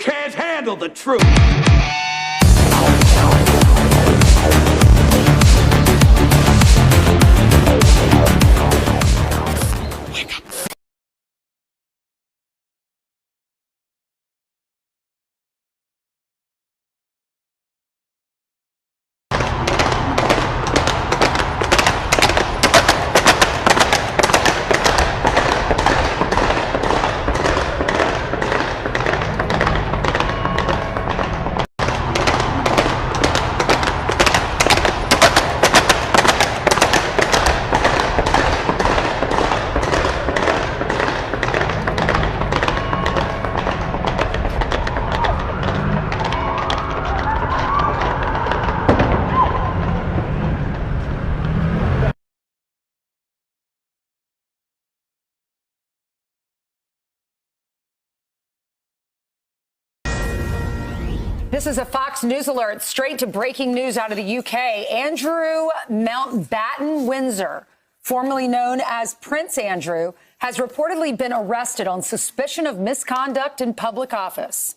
can't handle the truth. This is a Fox News alert, straight to breaking news out of the UK. Andrew Mountbatten-Windsor, formerly known as Prince Andrew, has reportedly been arrested on suspicion of misconduct in public office.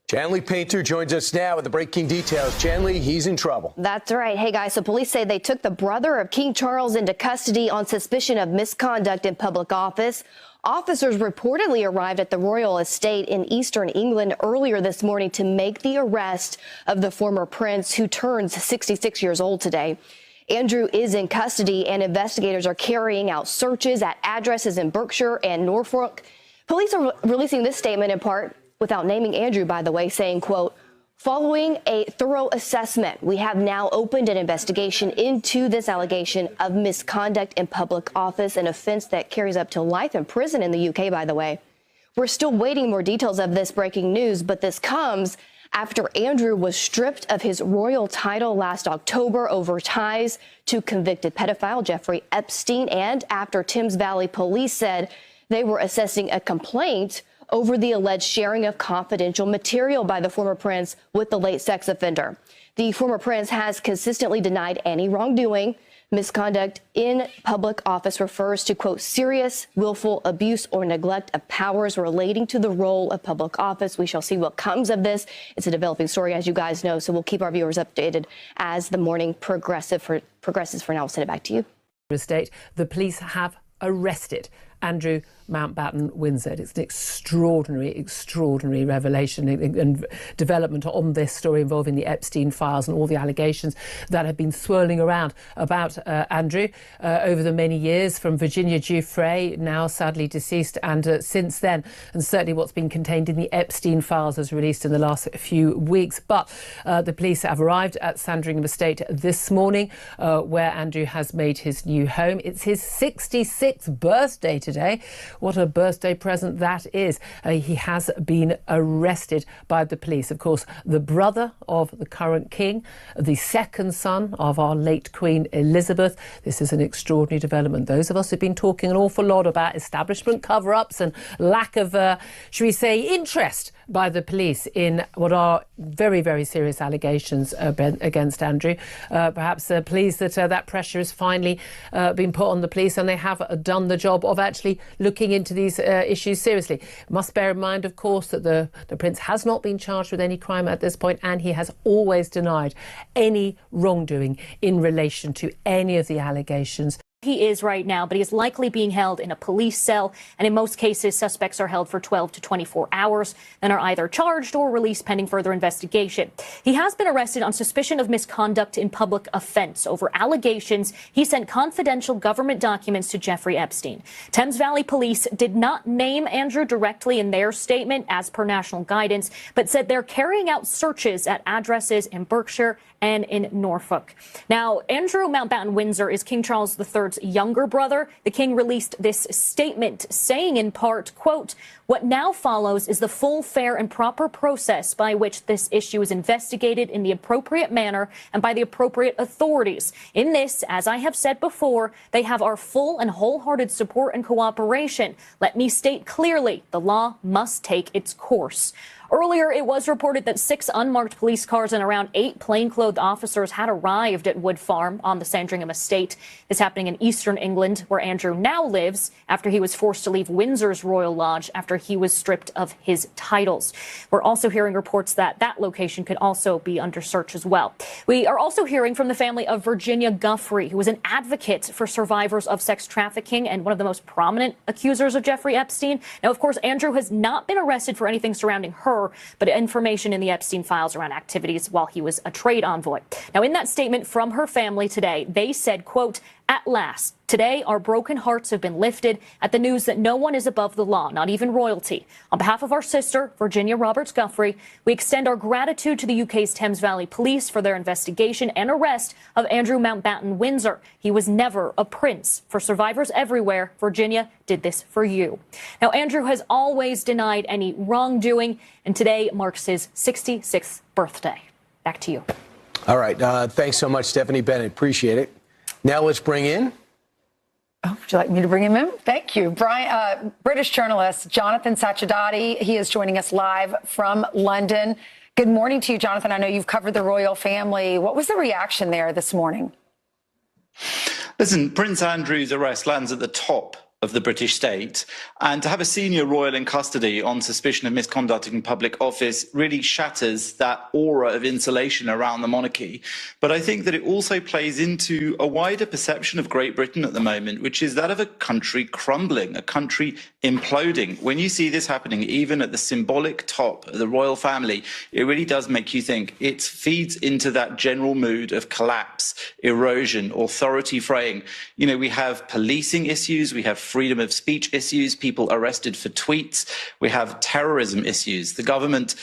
Chanley Painter joins us now with the breaking details. Chanley, he's in trouble. That's right. Hey, guys, so police say they took the brother of King Charles into custody on suspicion of misconduct in public office. Officers reportedly arrived at the royal estate in eastern England earlier this morning to make the arrest of the former prince, who turns 66 years old today. Andrew is in custody, and investigators are carrying out searches at addresses in Berkshire and Norfolk. Police are releasing this statement in part without naming Andrew, by the way, saying, quote, "Following a thorough assessment, we have now opened an investigation into this allegation of misconduct in public office, an offense that carries up to life in prison in the UK, by the way." We're still waiting more details of this breaking news, but this comes after Andrew was stripped of his royal title last October over ties to convicted pedophile Jeffrey Epstein, and after Thames Valley Police said they were assessing a complaint over the alleged sharing of confidential material by the former prince with the late sex offender. The former prince has consistently denied any wrongdoing. Misconduct in public office refers to, quote, serious, willful abuse or neglect of powers relating to the role of public office. We shall see what comes of this. It's a developing story, as you guys know, so we'll keep our viewers updated as the morning progresses. For now, I'll send it back to you. The police have arrested Andrew Mountbatten-Windsor. It's an extraordinary revelation and development on this story involving the Epstein files and all the allegations that have been swirling around about Andrew over the many years, from Virginia Giuffre, now sadly deceased, and since then, and certainly what's been contained in the Epstein files as released in the last few weeks. But the police have arrived at Sandringham Estate this morning, where Andrew has made his new home. It's his 66th birthday today. What a birthday present that is. He has been arrested by the police. Of course, the brother of the current king, the second son of our late Queen Elizabeth. This is an extraordinary development. Those of us who've been talking an awful lot about establishment cover-ups and lack of, should we say, interest by the police in what are very, very serious allegations against Andrew. Perhaps pleased that that pressure has finally been put on the police, and they have done the job of actually looking into these issues seriously. Must bear in mind, of course, that the prince has not been charged with any crime at this point, and he has always denied any wrongdoing in relation to any of the allegations. He is right now, but he is likely being held in a police cell, and in most cases, suspects are held for 12 to 24 hours, then are either charged or released pending further investigation. He has been arrested on suspicion of misconduct in public offense over allegations he sent confidential government documents to Jeffrey Epstein. Thames Valley Police did not name Andrew directly in their statement, as per national guidance, but said they're carrying out searches at addresses in Berkshire and in Norfolk. Now, Andrew Mountbatten-Windsor is King Charles III's younger brother. The king released this statement saying in part, quote, "What now follows is the full, fair and proper process by which this issue is investigated in the appropriate manner and by the appropriate authorities. In this, as I have said before, they have our full and wholehearted support and cooperation. Let me state clearly, the law must take its course." Earlier, it was reported that 6 unmarked police cars and around 8 plainclothed officers had arrived at Wood Farm on the Sandringham estate. This happening in eastern England, where Andrew now lives, after he was forced to leave Windsor's Royal Lodge after he was stripped of his titles. We're also hearing reports that that location could also be under search as well. We are also hearing from the family of Virginia Guffrey, who was an advocate for survivors of sex trafficking and one of the most prominent accusers of Jeffrey Epstein. Now, of course, Andrew has not been arrested for anything surrounding her, but information in the Epstein files around activities while he was a trade envoy. Now, in that statement from her family today, they said, quote, "At last, today our broken hearts have been lifted at the news that no one is above the law, not even royalty. On behalf of our sister, Virginia Roberts Guffrey, we extend our gratitude to the UK's Thames Valley Police for their investigation and arrest of Andrew Mountbatten Windsor. He was never a prince. For survivors everywhere, Virginia did this for you." Now, Andrew has always denied any wrongdoing, and today marks his 66th birthday. Back to you. All right. Thanks so much, Stephanie Bennett. Appreciate it. Now let's bring in. Oh, would you like me to bring him in? Thank you. British journalist Jonathan Sachidati. He is joining us live from London. Good morning to you, Jonathan. I know you've covered the royal family. What was the reaction there this morning? Listen, Prince Andrew's arrest lands at the top of the British state, and to have a senior royal in custody on suspicion of misconduct in public office really shatters that aura of insulation around the monarchy. But I think that it also plays into a wider perception of Great Britain at the moment, which is that of a country crumbling, a country imploding. When you see this happening, even at the symbolic top of the royal family, it really does make you think. It feeds into that general mood of collapse, erosion, authority fraying. You know, we have policing issues, we have freedom of speech issues, people arrested for tweets. We have terrorism issues, the government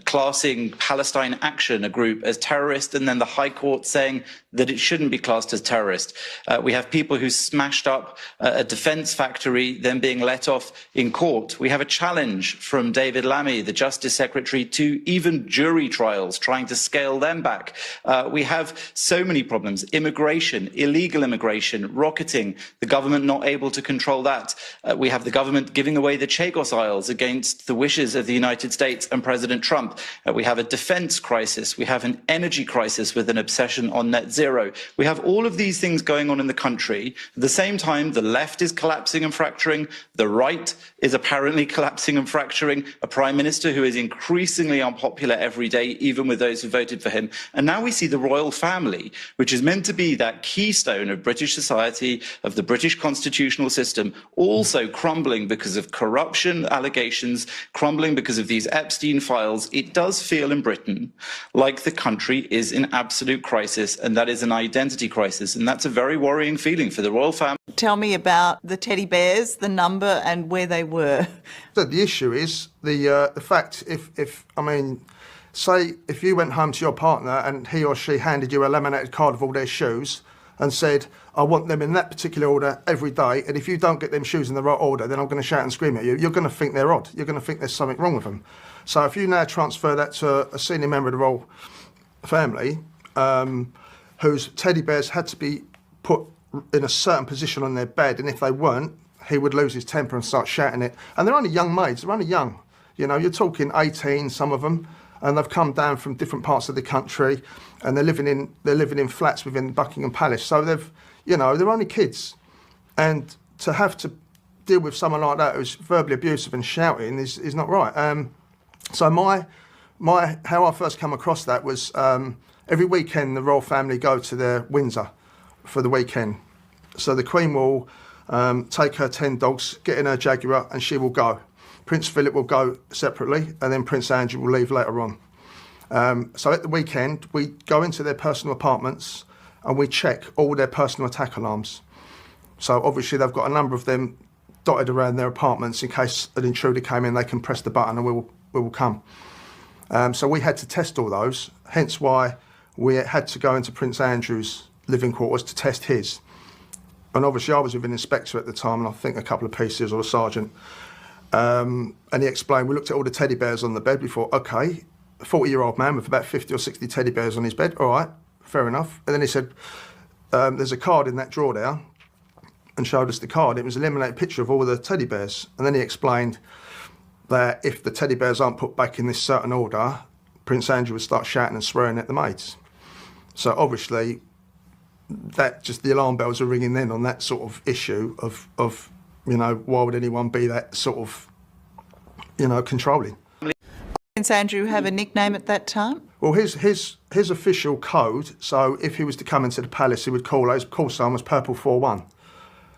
classing Palestine Action, a group, as terrorist, and then the High Court saying that it shouldn't be classed as terrorist. We have people who smashed up a defence factory, then being let off in court. We have a challenge from David Lammy, the Justice Secretary, to even jury trials, trying to scale them back. We have so many problems: immigration, illegal immigration, rocketing, the government not able to control that. We have the government giving away the Chagos Isles against the wishes of the United States and President Trump. We have a defence crisis. We have an energy crisis with an obsession on net zero. We have all of these things going on in the country. At the same time, the left is collapsing and fracturing. The right is apparently collapsing and fracturing. A prime minister who is increasingly unpopular every day, even with those who voted for him. And now we see the royal family, which is meant to be that keystone of British society, of the British constitutional system, also crumbling because of corruption allegations, crumbling because of these Epstein files. It does feel in Britain like the country is in absolute crisis, and that is an identity crisis, and that's a very worrying feeling for the royal family. Tell me about the teddy bears, the number and where they were. So the issue is the fact say if you went home to your partner and he or she handed you a laminated card of all their shoes and said, "I want them in that particular order every day, and if you don't get them shoes in the right order, then I'm going to shout and scream at you," you're going to think they're odd. You're going to think there's something wrong with them. So if you now transfer that to a senior member of the royal family, whose teddy bears had to be put in a certain position on their bed, and if they weren't, he would lose his temper and start shouting it. And they're only young maids, they're only young. You know, you're talking 18, some of them, and they've come down from different parts of the country, and they're living in flats within Buckingham Palace. So they're only kids. And to have to deal with someone like that who's verbally abusive and shouting is not right. So how I first come across that was every weekend the royal family go to their Windsor for the weekend. So the Queen will take her 10 dogs, get in her Jaguar, and she will go. Prince Philip will go separately, and then Prince Andrew will leave later on. So at the weekend, we go into their personal apartments and we check all their personal attack alarms. So obviously they've got a number of them dotted around their apartments in case an intruder came in, they can press the button and we will come. So we had to test all those, hence why we had to go into Prince Andrew's living quarters to test his. And obviously I was with an inspector at the time, and I think a couple of PCs or a sergeant. And he explained, we looked at all the teddy bears on the bed. We thought, okay, a 40-year-old man with about 50 or 60 teddy bears on his bed. All right, fair enough. And then he said, there's a card in that drawer there, and showed us the card. It was a laminated picture of all the teddy bears. And then he explained, that if the teddy bears aren't put back in this certain order, Prince Andrew would start shouting and swearing at the maids. So obviously, that just the alarm bells are ringing then on that sort of issue of why would anyone be that sort of, controlling. Prince Andrew have a nickname at that time? Well, his official code, so if he was to come into the palace, he would his call sign was Purple 41.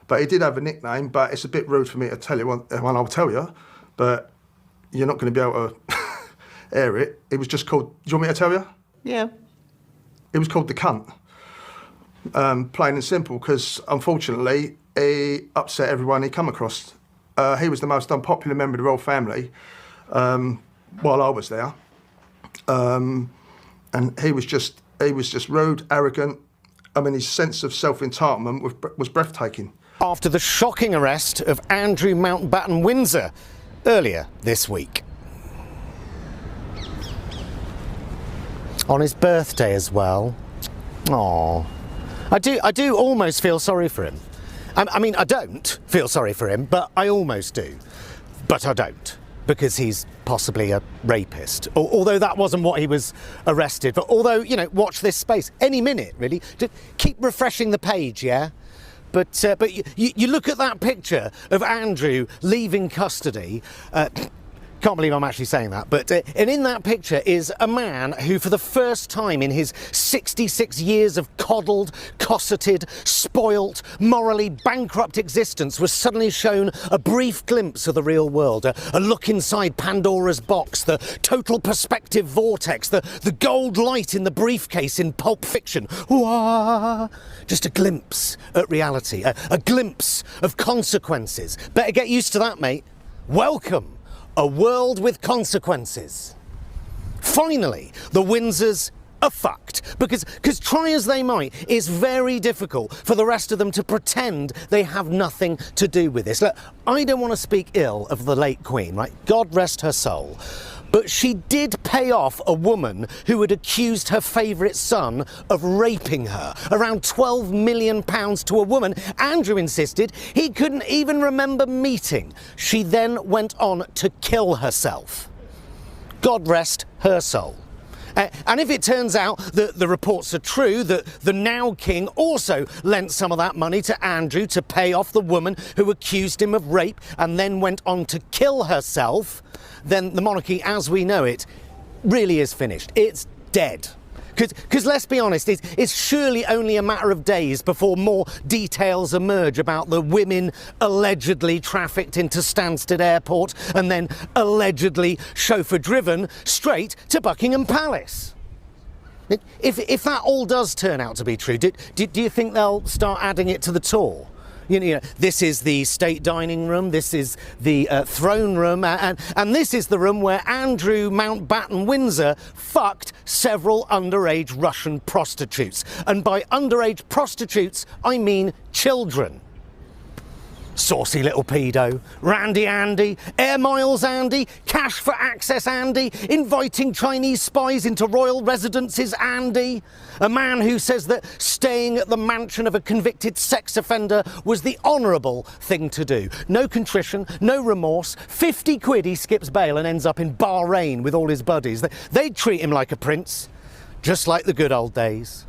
But he did have a nickname, but it's a bit rude for me to tell you one I'll tell you, but you're not going to be able to air it. It was just called, do you want me to tell you? Yeah. It was called the cunt. Plain and simple, because unfortunately, he upset everyone he come across. He was the most unpopular member of the royal family while I was there. And he was just rude, arrogant. I mean, his sense of self-entitlement was breathtaking. After the shocking arrest of Andrew Mountbatten Windsor earlier this week. On his birthday as well. Aww. I do almost feel sorry for him. I mean, I don't feel sorry for him, but I almost do. But I don't, because he's possibly a rapist. Although that wasn't what he was arrested for. Although, watch this space. Any minute, really. Just keep refreshing the page, yeah? But you look at that picture of Andrew leaving custody. Can't believe I'm actually saying that, but and in that picture is a man who, for the first time in his 66 years of coddled, cosseted, spoilt, morally bankrupt existence, was suddenly shown a brief glimpse of the real world, a look inside Pandora's box, the total perspective vortex, the gold light in the briefcase in Pulp Fiction. Wah! Just a glimpse at reality, a glimpse of consequences. Better get used to that, mate. Welcome. A world with consequences. Finally, the Windsors are fucked, because try as they might, it's very difficult for the rest of them to pretend they have nothing to do with this. Look, I don't want to speak ill of the late Queen, right? God rest her soul. But she did pay off a woman who had accused her favourite son of raping her. Around £12 million to a woman Andrew insisted he couldn't even remember meeting. She then went on to kill herself. God rest her soul. And if it turns out that the reports are true, that the now king also lent some of that money to Andrew to pay off the woman who accused him of rape and then went on to kill herself, then the monarchy as we know it really is finished. It's dead. Because let's be honest, it's surely only a matter of days before more details emerge about the women allegedly trafficked into Stansted Airport and then allegedly chauffeur-driven straight to Buckingham Palace. If that all does turn out to be true, do you think they'll start adding it to the tour? This is the state dining room, this is the throne room, and this is the room where Andrew Mountbatten Windsor fucked several underage Russian prostitutes. And by underage prostitutes, I mean children. Saucy little pedo, Randy Andy, Air Miles Andy, Cash for Access Andy, inviting Chinese spies into royal residences Andy. A man who says that staying at the mansion of a convicted sex offender was the honourable thing to do. No contrition, no remorse, 50 quid he skips bail and ends up in Bahrain with all his buddies. They'd treat him like a prince, just like the good old days.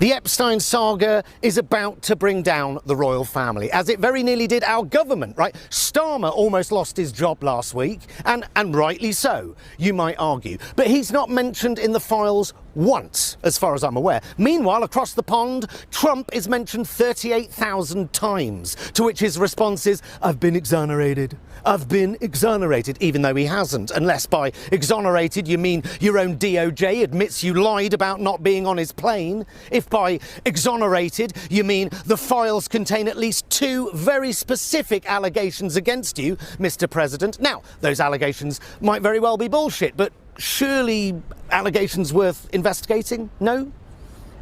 The Epstein saga is about to bring down the royal family, as it very nearly did our government, right? Starmer almost lost his job last week, and rightly so, you might argue. But he's not mentioned in the files once, as far as I'm aware. Meanwhile, across the pond, Trump is mentioned 38,000 times, to which his response is, I've been exonerated. I've been exonerated, even though he hasn't, unless by exonerated you mean your own DOJ admits you lied about not being on his plane. If by exonerated you mean the files contain at least 2 very specific allegations against you, Mr. President. Now, those allegations might very well be bullshit, but surely allegations worth investigating? No?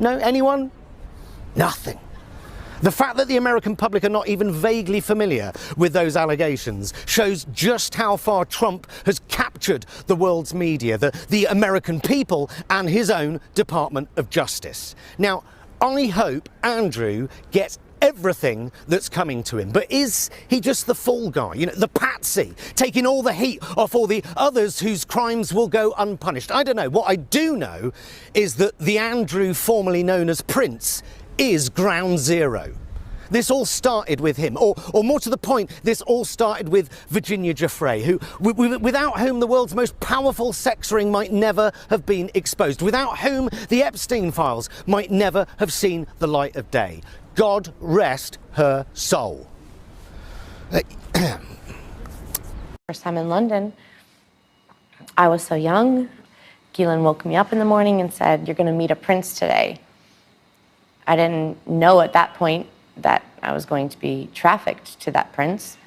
No? Anyone? Nothing. The fact that the American public are not even vaguely familiar with those allegations shows just how far Trump has captured the world's media, the American people, and his own Department of Justice. Now, I hope Andrew gets everything that's coming to him. But is he just the fall guy, you know, the patsy, taking all the heat off all the others whose crimes will go unpunished? I don't know. What I do know is that the Andrew formerly known as Prince is ground zero. This all started with him, or more to the point, this all started with Virginia Giuffre, who, without whom the world's most powerful sex ring might never have been exposed, without whom the Epstein files might never have seen the light of day. God rest her soul. First time in London, I was so young. Ghislaine woke me up in the morning and said, "You're going to meet a prince today." I didn't know at that point that I was going to be trafficked to that prince.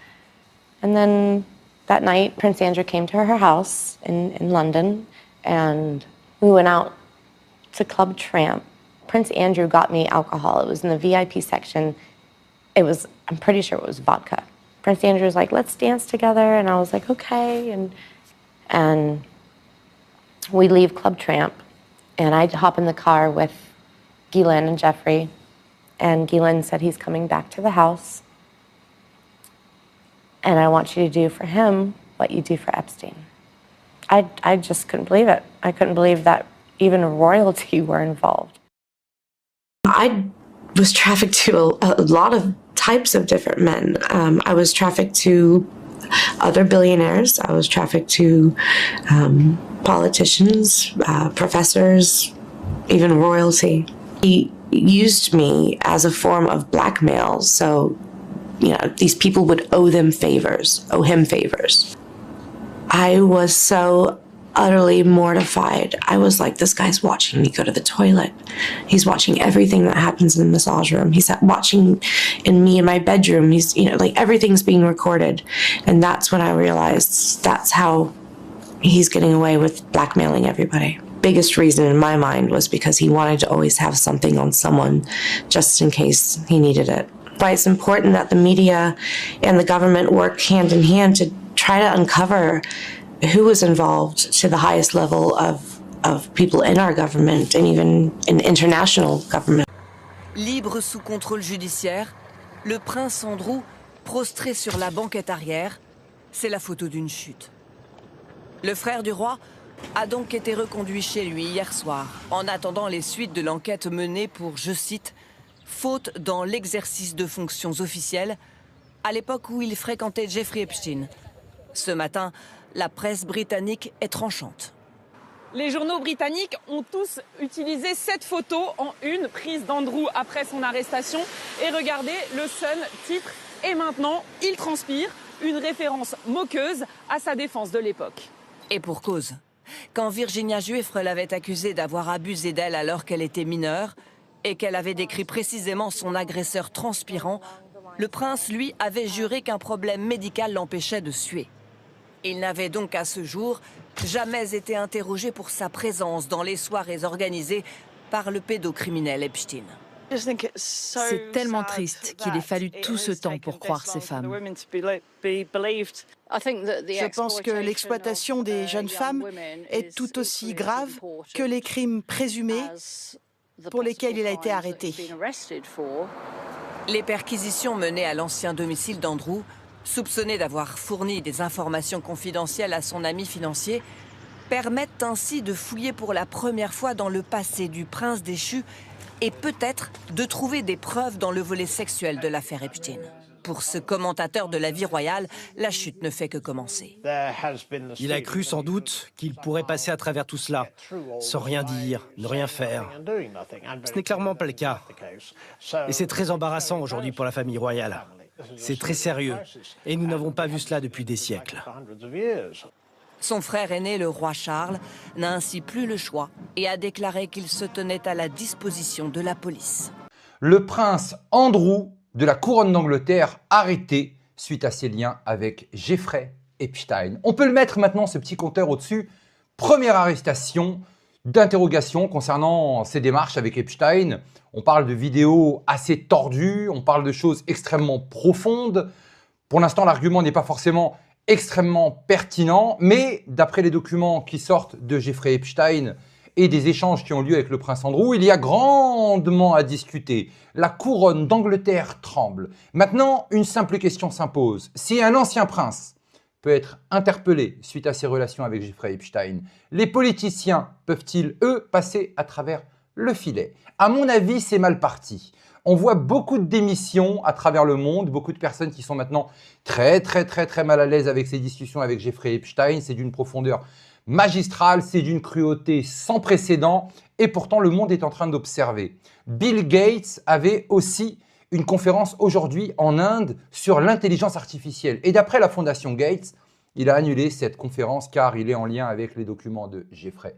And then that night, Prince Andrew came to her house in London, and we went out to Club Tramp. Prince Andrew got me alcohol. It was in the VIP section. I'm pretty sure it was vodka. Prince Andrew was like, "Let's dance together." And I was like, okay. And we leave Club Tramp, and I hop in the car with Ghislaine and Jeffrey. And Ghislaine said, "He's coming back to the house. And I want you to do for him what you do for Epstein." I just couldn't believe it. I couldn't believe that even royalty were involved. I was trafficked to a lot of types of different men. I was trafficked to other billionaires. I was trafficked to politicians, professors, even royalty. He used me as a form of blackmail. So, you know, these people would owe him favors. I was so utterly mortified. I was like, this guy's watching me go to the toilet. He's watching everything that happens in the massage room. He's watching in me in my bedroom. He's, you know, like everything's being recorded. And that's when I realized that's how he's getting away with blackmailing everybody. Biggest reason in my mind was because he wanted to always have something on someone just in case he needed it. Why it's important that the media and the government work hand in hand to try to uncover who was involved to the highest level of people in our government and even in international government. Libre sous contrôle judiciaire, le prince Andrew, prostré sur la banquette arrière, c'est la photo d'une chute. Le frère du roi a donc été reconduit chez lui hier soir, en attendant les suites de l'enquête menée pour, je cite, « faute dans l'exercice de fonctions officielles » à l'époque où il fréquentait Jeffrey Epstein. Ce matin, la presse britannique est tranchante. Les journaux britanniques ont tous utilisé cette photo en une, prise d'Andrew après son arrestation. Et regardez, le Sun titre « Et maintenant, il transpire », une référence moqueuse à sa défense de l'époque. Et pour cause. Quand Virginia Giuffre l'avait accusée d'avoir abusé d'elle alors qu'elle était mineure et qu'elle avait décrit précisément son agresseur transpirant, le prince, lui, avait juré qu'un problème médical l'empêchait de suer. Il n'avait donc à ce jour jamais été interrogé pour sa présence dans les soirées organisées par le pédocriminel Epstein. C'est tellement triste qu'il ait fallu tout ce temps pour croire ces femmes. Je pense que l'exploitation des jeunes femmes est tout aussi grave que les crimes présumés pour lesquels il a été arrêté. Les perquisitions menées à l'ancien domicile d'Andrew, soupçonné d'avoir fourni des informations confidentielles à son ami financier, permettent ainsi de fouiller pour la première fois dans le passé du prince déchu et peut-être de trouver des preuves dans le volet sexuel de l'affaire Epstein. Pour ce commentateur de la vie royale, la chute ne fait que commencer. Il a cru sans doute qu'il pourrait passer à travers tout cela, sans rien dire, ne rien faire. Ce n'est clairement pas le cas. Et c'est très embarrassant aujourd'hui pour la famille royale. C'est très sérieux, et nous n'avons pas vu cela depuis des siècles. Son frère aîné, le roi Charles, n'a ainsi plus le choix et a déclaré qu'il se tenait à la disposition de la police. Le prince Andrew de la couronne d'Angleterre arrêté suite à ses liens avec Jeffrey Epstein. On peut le mettre maintenant, ce petit compteur au-dessus. Première arrestation d'interrogation concernant ses démarches avec Epstein. On parle de vidéos assez tordues, on parle de choses extrêmement profondes. Pour l'instant, l'argument n'est pas forcément extrêmement pertinent, mais d'après les documents qui sortent de Jeffrey Epstein et des échanges qui ont lieu avec le prince Andrew, il y a grandement à discuter. La couronne d'Angleterre tremble. Maintenant, une simple question s'impose. Si un ancien prince peut être interpellé suite à ses relations avec Jeffrey Epstein, les politiciens peuvent-ils, eux, passer à travers le filet? À mon avis, c'est mal parti. On voit beaucoup de démissions à travers le monde, beaucoup de personnes qui sont maintenant très mal à l'aise avec ces discussions avec Jeffrey Epstein. C'est d'une profondeur magistrale, c'est d'une cruauté sans précédent et pourtant le monde est en train d'observer. Bill Gates avait aussi une conférence aujourd'hui en Inde sur l'intelligence artificielle et d'après la fondation Gates, il a annulé cette conférence car il est en lien avec les documents de Jeffrey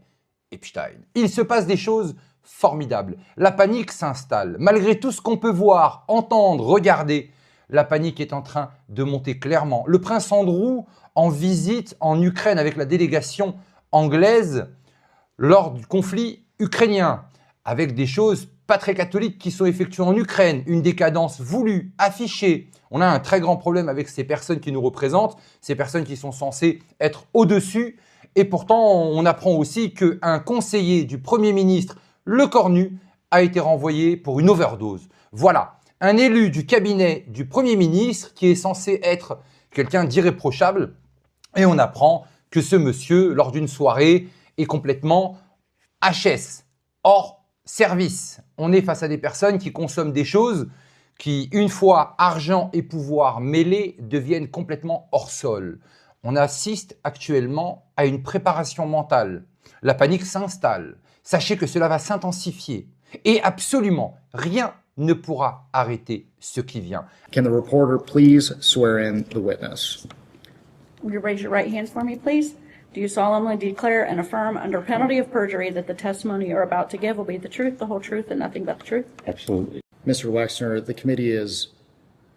Epstein. Il se passe des choses formidables. La panique s'installe. Malgré tout ce qu'on peut voir, entendre, regarder, la panique est en train de monter clairement. Le prince Andrew en visite en Ukraine avec la délégation anglaise lors du conflit ukrainien, avec des choses pas très catholiques qui sont effectuées en Ukraine, une décadence voulue, affichée. On a un très grand problème avec ces personnes qui nous représentent, ces personnes qui sont censées être au-dessus. Et pourtant, on apprend aussi qu'un conseiller du Premier ministre, le cornu, a été renvoyé pour une overdose. Voilà, un élu du cabinet du Premier ministre qui est censé être quelqu'un d'irréprochable. Et on apprend que ce monsieur, lors d'une soirée, est complètement HS, hors service. On est face à des personnes qui consomment des choses qui, une fois argent et pouvoir mêlés, deviennent complètement hors sol. On assiste actuellement à une préparation mentale. La panique s'installe. Sachez que cela va s'intensifier. Et absolument rien ne pourra arrêter ce qui vient. Can the reporter please swear in the witness? Will you raise your right hand for me, please? Do you solemnly declare and affirm under penalty of perjury that the testimony you're about to give will be the truth, the whole truth, and nothing but the truth? Absolutely. Mr. Wexner, the committee is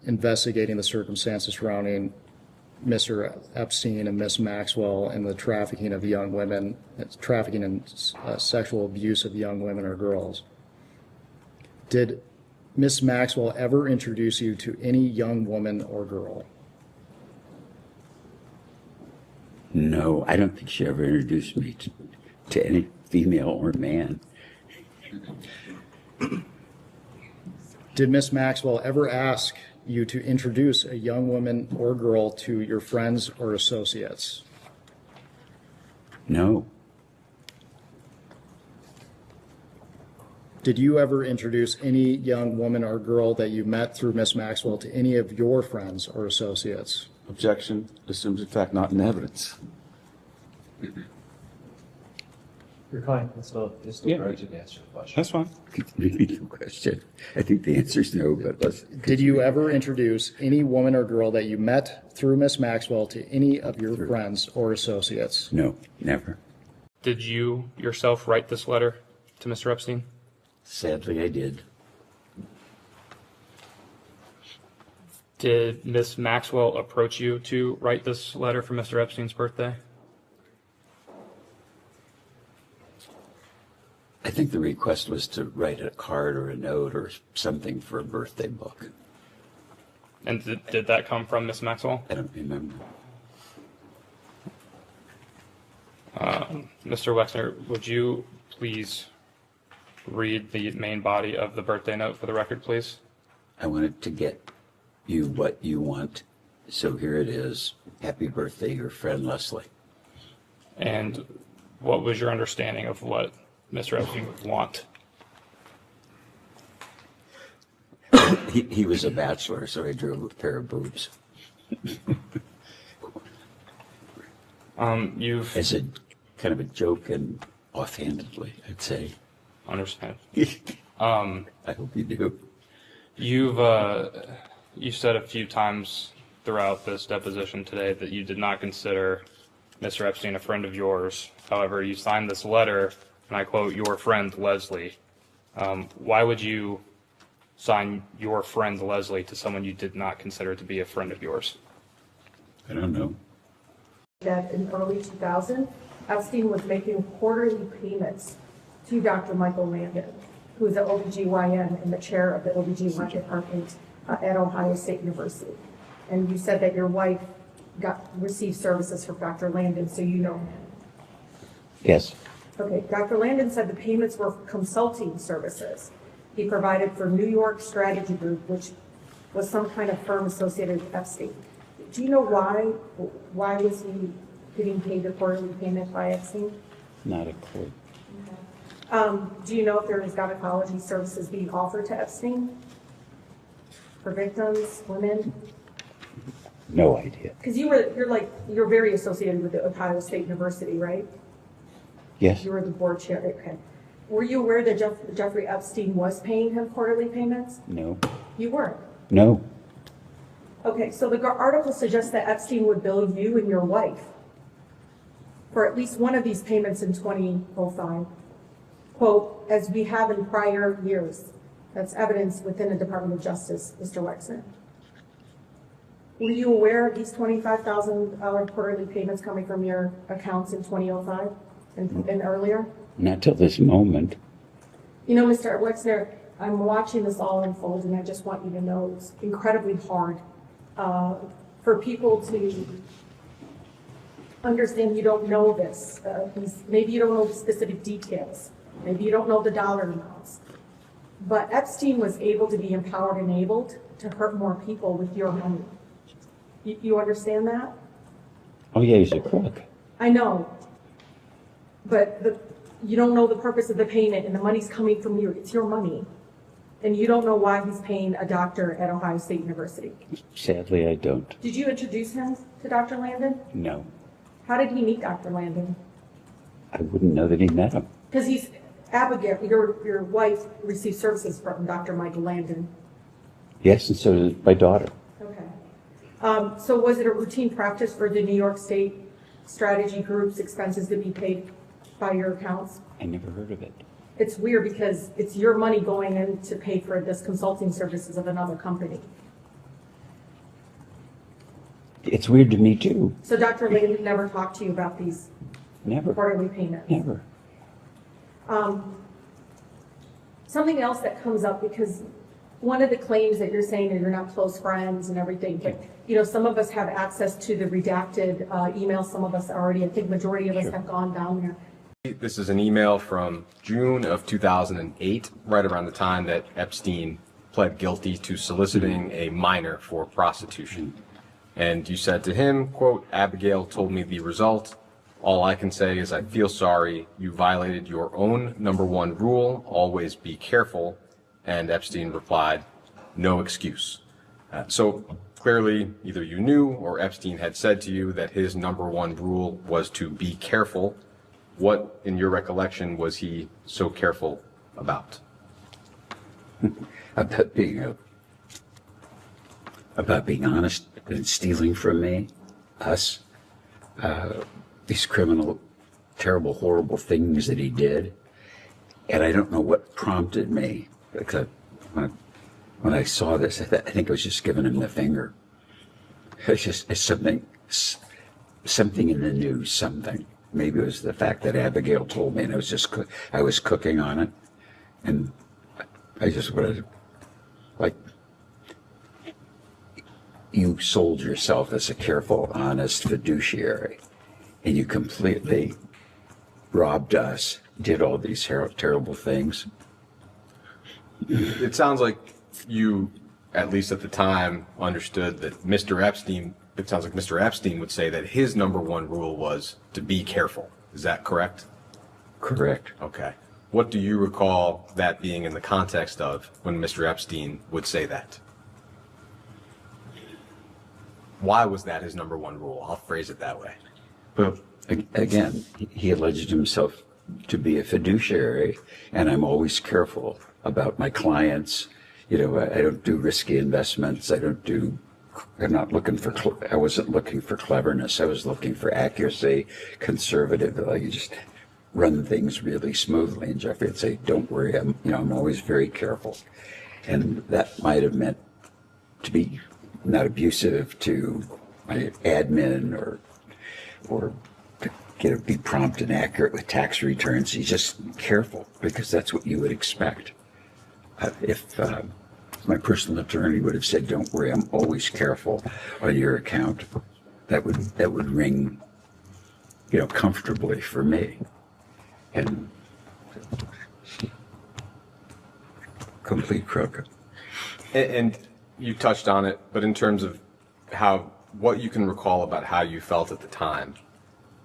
investigating the circumstances surrounding Mr. Epstein and Ms. Maxwell and the trafficking of young women, trafficking and sexual abuse of young women or girls. Did Ms. Maxwell ever introduce you to any young woman or girl? No, I don't think she ever introduced me to any female or man. Did Ms. Maxwell ever ask you to introduce a young woman or girl to your friends or associates? No. Did you ever introduce any young woman or girl that you met through Ms. Maxwell to any of your friends or associates? Objection assumes in fact not in evidence. Your client is still ready to answer the question. That's fine. Repeat the question. I think the answer is no, but let's... Did you ever introduce any woman or girl that you met through Ms. Maxwell to any of your friends or associates? No, never. Did you yourself write this letter to Mr. Epstein? Sadly, I did. Did Ms. Maxwell approach you to write this letter for Mr. Epstein's birthday? I think the request was to write a card or a note or something for a birthday book. And did that come from Ms. Maxwell? I don't remember. Mr. Wexner, would you please read the main body of the birthday note for the record, please? I wanted to get you what you want, so here it is. Happy birthday, your friend Leslie. And what was your understanding of what Mr. Epstein would want? He was a bachelor, so I drew a pair of boobs. As a kind of a joke and offhandedly, I'd say. Understand. I hope you do. You've said a few times throughout this deposition today that you did not consider Mr. Epstein a friend of yours. However, you signed this letter, and I quote, "Your friend Leslie." Why would you sign "your friend Leslie" to someone you did not consider to be a friend of yours? I don't know. That in early 2000, Epstein was making quarterly payments to Dr. Michael Landon, who is an OBGYN and the chair of the OBGYN department at Ohio State University. And you said that your wife received services from Dr. Landon, so you know him. Yes. Okay, Dr. Landon said the payments were consulting services he provided for New York Strategy Group, which was some kind of firm associated with Epstein. Do you know why? Why was he getting paid a quarterly payment by Epstein? Not a clue. Do you know if there was gynecology services being offered to Epstein for victims, women? No idea. Because you're very associated with the Ohio State University, right? Yes. You were the board chair. Okay. Were you aware that Jeffrey Epstein was paying him quarterly payments? No. You weren't. No. Okay, so the article suggests that Epstein would bill you and your wife for at least one of these payments in 2005. Quote, as we have in prior years. That's evidence within the Department of Justice, Mr. Wexner. Were you aware of these $25,000 quarterly payments coming from your accounts in 2005 and earlier? Not till this moment. You know, Mr. Wexner, I'm watching this all unfold, and I just want you to know it's incredibly hard for people to understand you don't know this. Maybe you don't know the specific details. Maybe you don't know the dollar amounts. But Epstein was able to be empowered and enabled to hurt more people with your money. You understand that? Oh yeah, he's a crook. I know. But you don't know the purpose of the payment, and the money's coming from you. It's your money. And you don't know why he's paying a doctor at Ohio State University. Sadly, I don't. Did you introduce him to Dr. Landon? No. How did he meet Dr. Landon? I wouldn't know that he met him. Because Abigail, your wife, received services from Dr. Michael Landon. Yes, and so did my daughter. Okay. So was it a routine practice for the New York State Strategy Group's expenses to be paid by your accounts? I never heard of it. It's weird because it's your money going in to pay for this consulting services of another company. It's weird to me too. So Dr. Landon never talked to you about these Never. quarterly payments? Never. Something else that comes up, because one of the claims that you're saying that you're not close friends and everything, but you know, some of us have access to the redacted emails. Some of us already, I think majority of us have gone down there. This is an email from June of 2008, right around the time that Epstein pled guilty to soliciting a minor for prostitution. And you said to him, quote, Abigail told me the result. All I can say is I feel sorry. You violated your own #1 rule, always be careful. And Epstein replied, no excuse. So clearly either you knew or Epstein had said to you that his #1 rule was to be careful. What, in your recollection, was he so careful about? About being honest and stealing from me, us, these criminal, terrible, horrible things that he did. And I don't know what prompted me, because when I saw this, I think I was just giving him the finger. It's something in the news, something. Maybe it was the fact that Abigail told me, and I was cooking on it, and I just wanted, like, you sold yourself as a careful, honest fiduciary, and you completely robbed us, did all these terrible things. It sounds like you, at least at the time, understood that Mr. Epstein, it sounds like Mr. Epstein would say that his #1 rule was to be careful. Is that correct? Correct. Okay. What do you recall that being in the context of when Mr. Epstein would say that? Why was that his #1 rule? I'll phrase it that way. Well, again, he alleged himself to be a fiduciary, and I'm always careful about my clients. You know, I don't do risky investments. I wasn't looking for cleverness. I was looking for accuracy, conservative. Like, you just run things really smoothly. And Jeffrey would say, don't worry, I'm always very careful. And that might have meant to be not abusive to my admin or to be prompt and accurate with tax returns. He's just careful, because that's what you would expect. If my personal attorney would have said, don't worry, I'm always careful on your account, that would ring, comfortably for me. And complete crook. And you touched on it, but in terms of what you can recall about how you felt at the time,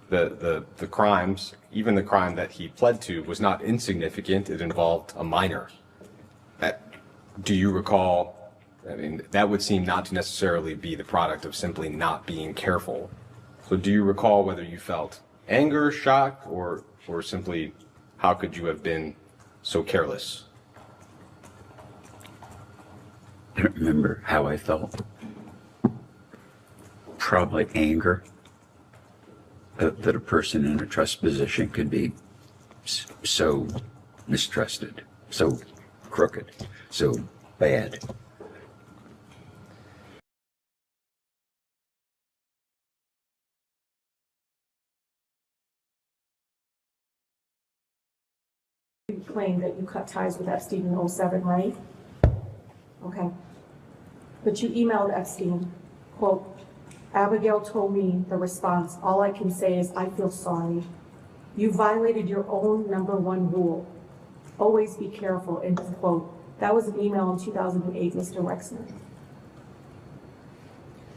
the crimes, even the crime that he pled to, was not insignificant. It involved a minor. Do you recall? I mean, that would seem not to necessarily be the product of simply not being careful. So do you recall whether you felt anger, shock, or simply how could you have been so careless? I don't remember how I felt. Probably anger that a person in a trust position could be so mistrusted, so crooked, so bad. You claim that you cut ties with Epstein in 2007, right? Okay. But you emailed Epstein, quote, Abigail told me the response, all I can say is I feel sorry. You violated your own #1 rule. Always be careful, end of quote. That was an email in 2008, Mr. Wexner.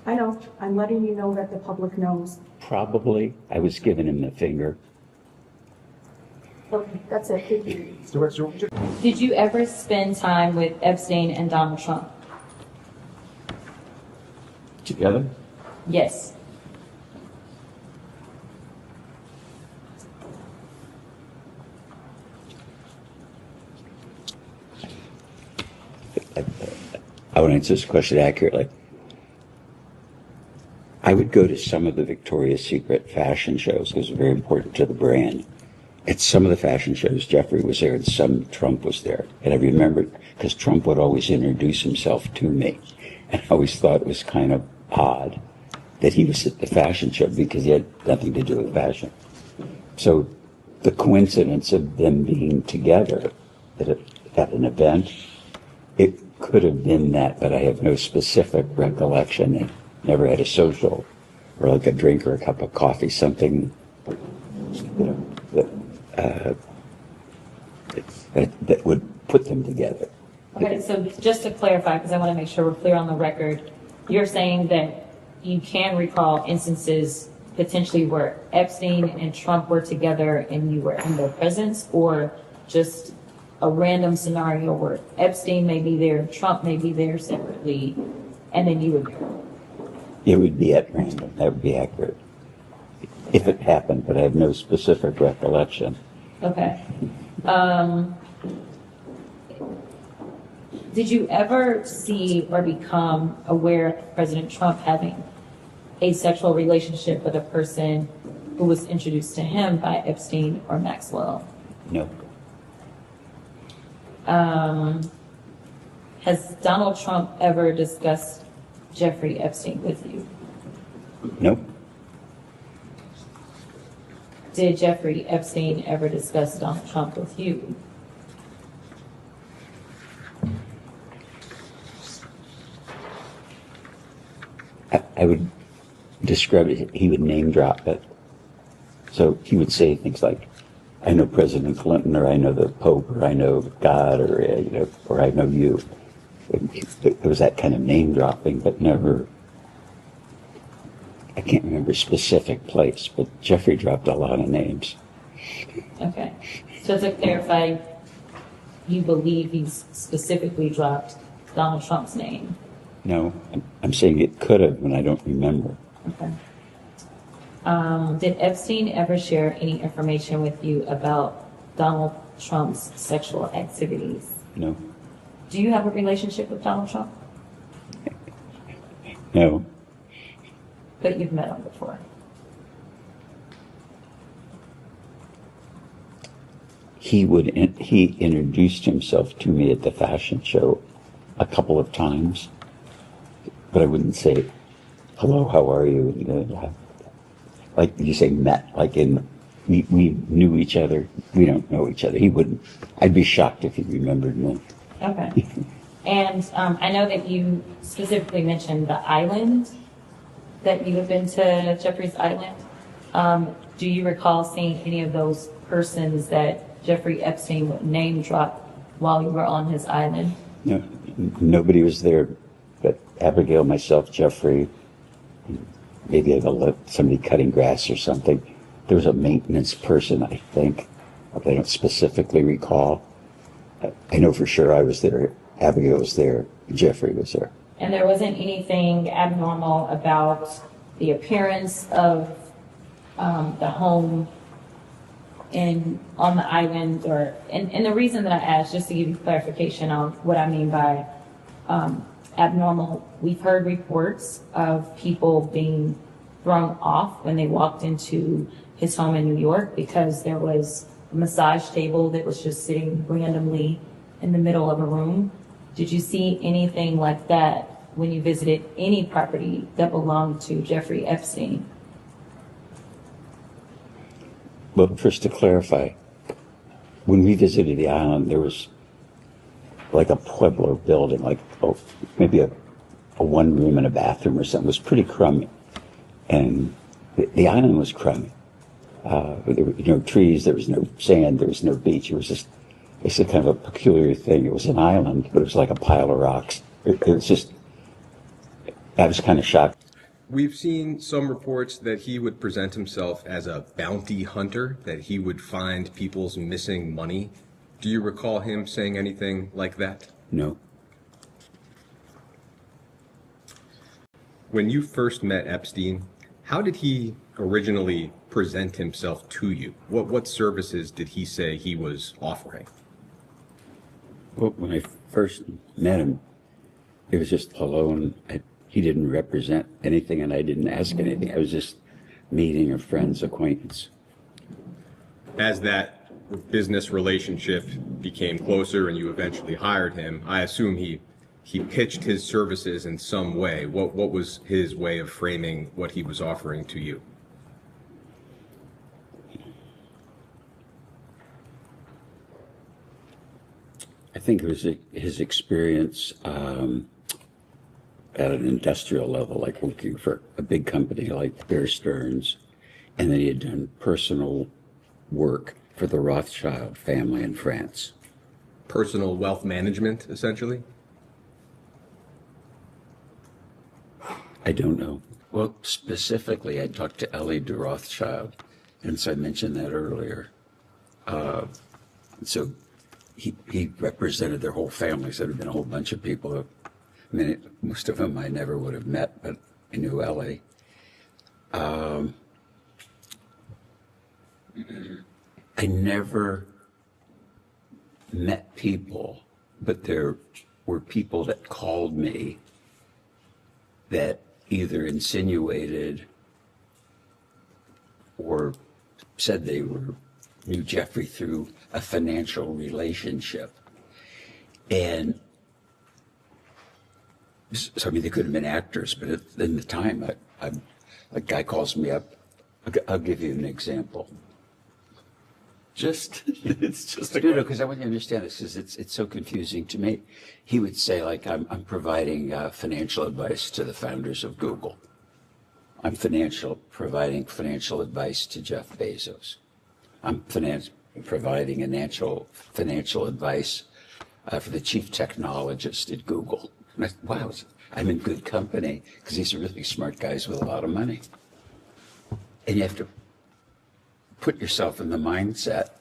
I know, I'm letting you know that the public knows. Probably. I was giving him the finger. Okay, that's it, thank you. Did you ever spend time with Epstein and Donald Trump? Together? Yes. I want to answer this question accurately. I would go to some of the Victoria's Secret fashion shows because it's very important to the brand. At some of the fashion shows, Jeffrey was there and some Trump was there. And I remembered because Trump would always introduce himself to me. And I always thought it was kind of odd that he was at the fashion show because he had nothing to do with fashion. So the coincidence of them being together at an event, it could have been that, but I have no specific recollection. They never had a social or like a drink or a cup of coffee, something, that would put them together. Okay, so just to clarify, because I want to make sure we're clear on the record, you're saying that you can recall instances potentially where Epstein and Trump were together and you were in their presence, or just a random scenario where Epstein may be there, Trump may be there separately, and then you would be there? It would be at random. That would be accurate. If it happened, but I have no specific recollection. Okay. Did you ever see or become aware of President Trump having a sexual relationship with a person who was introduced to him by Epstein or Maxwell? No. Has Donald Trump ever discussed Jeffrey Epstein with you? Nope. Did Jeffrey Epstein ever discuss Donald Trump with you? I would describe it, he would name drop it. So he would say things like, I know President Clinton, or I know the Pope, or I know God, or, or I know you. It was that kind of name dropping, but never, I can't remember a specific place, but Jeffrey dropped a lot of names. Okay. So to clarify, you believe he specifically dropped Donald Trump's name? No, I'm saying it could have, and I don't remember. Okay. Did Epstein ever share any information with you about Donald Trump's sexual activities? No. Do you have a relationship with Donald Trump? No. But you've met him before? He introduced himself to me at the fashion show a couple of times, but I wouldn't say, hello, how are you? Like you say, met, like in, we knew each other. We don't know each other. He wouldn't. I'd be shocked if he remembered me. Okay. And I know that you specifically mentioned the island, that you have been to Jeffrey's Island. Do you recall seeing any of those persons that Jeffrey Epstein would name drop while you were on his island? No, nobody was there but Abigail, myself, Jeffrey, maybe somebody cutting grass or something. There was a maintenance person, I think. I don't specifically recall. I know for sure I was there, Abigail was there, Jeffrey was there. And there wasn't anything abnormal about the appearance of the home on the island, and the reason that I asked, just to give you clarification on what I mean by abnormal, we've heard reports of people being thrown off when they walked into his home in New York because there was a massage table that was just sitting randomly in the middle of a room. Did you see anything like that when you visited any property that belonged to Jeffrey Epstein? Well, first to clarify, when we visited the island, there was like a Pueblo building, like maybe a one room and a bathroom or something. It was pretty crummy. And the island was crummy. There were no trees, there was no sand, there was no beach. It was just, it's a kind of a peculiar thing. It was an island, but it was like a pile of rocks. It was just, I was kind of shocked. We've seen some reports that he would present himself as a bounty hunter, that he would find people's missing money. Do you recall him saying anything like that? No. When you first met Epstein, how did he originally present himself to you? What services did he say he was offering? Well, when I first met him, it was just alone. He didn't represent anything, and I didn't ask anything. I was just meeting a friend's acquaintance. As that business relationship became closer and you eventually hired him, I assume he pitched his services in some way. What was his way of framing what he was offering to you? I think it was his experience at an industrial level, like working for a big company like Bear Stearns, and then he had done personal work for the Rothschild family in France. Personal wealth management, essentially? I don't know. Well, specifically, I talked to Ellie de Rothschild, and so I mentioned that earlier. So he represented their whole family, so there had been a whole bunch of people. I mean, most of them I never would have met, but I knew Ellie. I never met people, but there were people that called me that either insinuated or said they knew Jeffrey through a financial relationship. And so, I mean, they could have been actors, but in the time, a guy calls me up. I'll give you an example. It's just no, because I want you to understand this, because it's so confusing to me. He would say, like, I'm providing financial advice to the founders of Google. I'm providing financial advice to Jeff Bezos. I'm providing financial advice for the chief technologist at Google. And I thought, wow, I'm in good company, because these are really smart guys with a lot of money. And you have to put yourself in the mindset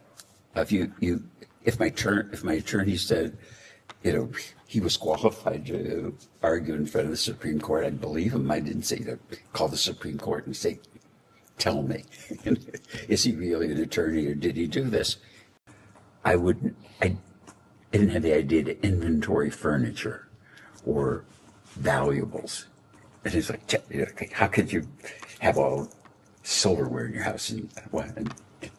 of if my attorney said, he was qualified to argue in front of the Supreme Court, I'd believe him. I didn't say to call the Supreme Court and say, tell me, is he really an attorney, or did he do this? I didn't have the idea to inventory furniture or valuables. And it's like, how could you have all silverware in your house? And I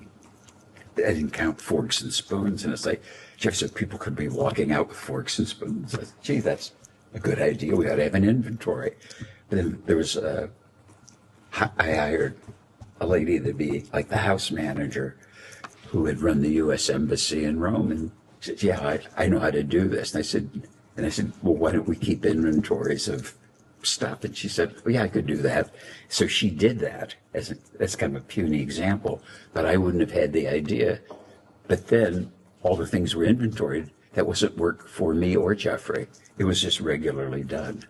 didn't count forks and spoons. And it's like, Jeff said people could be walking out with forks and spoons. I said, gee, that's a good idea. We ought to have an inventory. But then there was I hired a lady to be like the house manager who had run the U.S. Embassy in Rome. And she said, yeah, I know how to do this. And I said, well, why don't we keep inventories of stuff. And she said, oh, yeah, I could do that. So she did that as kind of a puny example, but I wouldn't have had the idea. But then all the things were inventoried. That wasn't work for me or Jeffrey. It was just regularly done.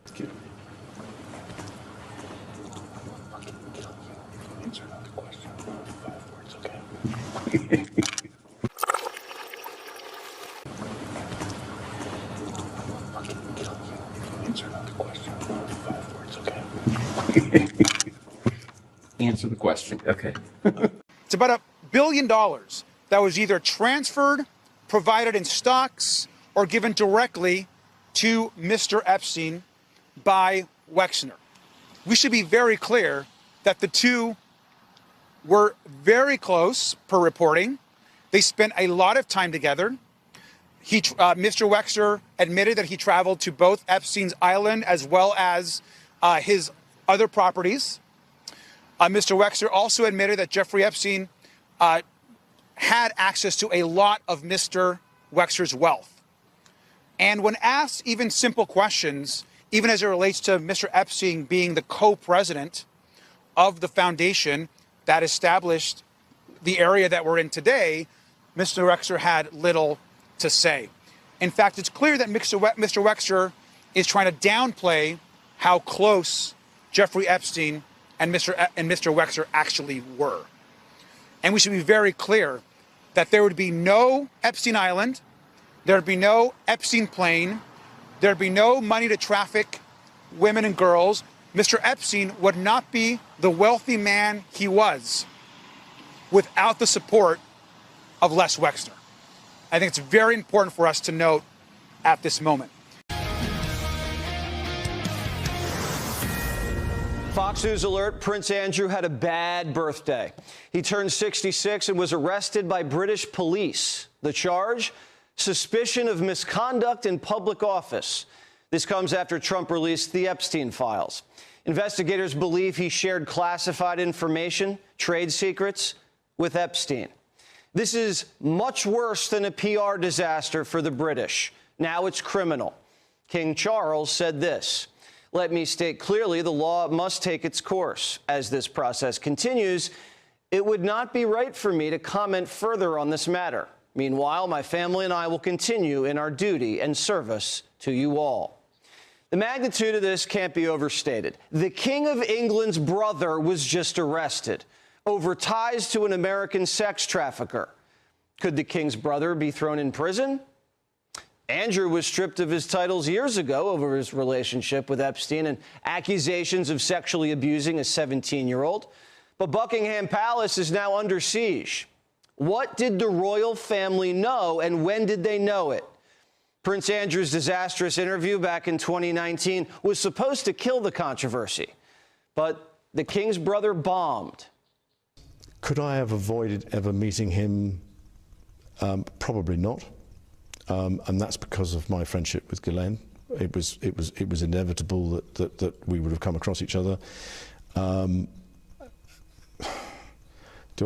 Answer the question. Okay. It's about $1 billion that was either transferred, provided in stocks, or given directly to Mr. Epstein by Wexner. We should be very clear that the two were very close per reporting. They spent a lot of time together. Mr. Wexner admitted that he traveled to both Epstein's island as well as his other properties. Mr. Wexner also admitted that Jeffrey Epstein had access to a lot of Mr. Wexner's wealth. And when asked even simple questions, even as it relates to Mr. Epstein being the co-president of the foundation that established the area that we're in today, Mr. Wexner had little to say. In fact, it's clear that Mr. Wexner is trying to downplay how close Jeffrey Epstein and Mr. Wexner actually were. And we should be very clear that there would be no Epstein Island, there would be no Epstein plane, there would be no money to traffic women and girls. Mr. Epstein would not be the wealthy man he was without the support of Les Wexner. I think it's very important for us to note at this moment. Fox News alert, Prince Andrew had a bad birthday. He turned 66 and was arrested by British police. The charge? Suspicion of misconduct in public office. This comes after Trump released the Epstein files. Investigators believe he shared classified information, trade secrets, with Epstein. This is much worse than a PR disaster for the British. Now it's criminal. King Charles said this: "Let me state clearly, the law must take its course. As this process continues, it would not be right for me to comment further on this matter. Meanwhile, my family and I will continue in our duty and service to you all." The magnitude of this can't be overstated. The King of England's brother was just arrested over ties to an American sex trafficker. Could the King's brother be thrown in prison? Andrew was stripped of his titles years ago over his relationship with Epstein and accusations of sexually abusing a 17-year-old. But Buckingham Palace is now under siege. What did the royal family know, and when did they know it? Prince Andrew's disastrous interview back in 2019 was supposed to kill the controversy, but the King's brother bombed. Could I have avoided ever meeting him? Probably not. And that's because of my friendship with Ghislaine. It was inevitable that we would have come across each other. Do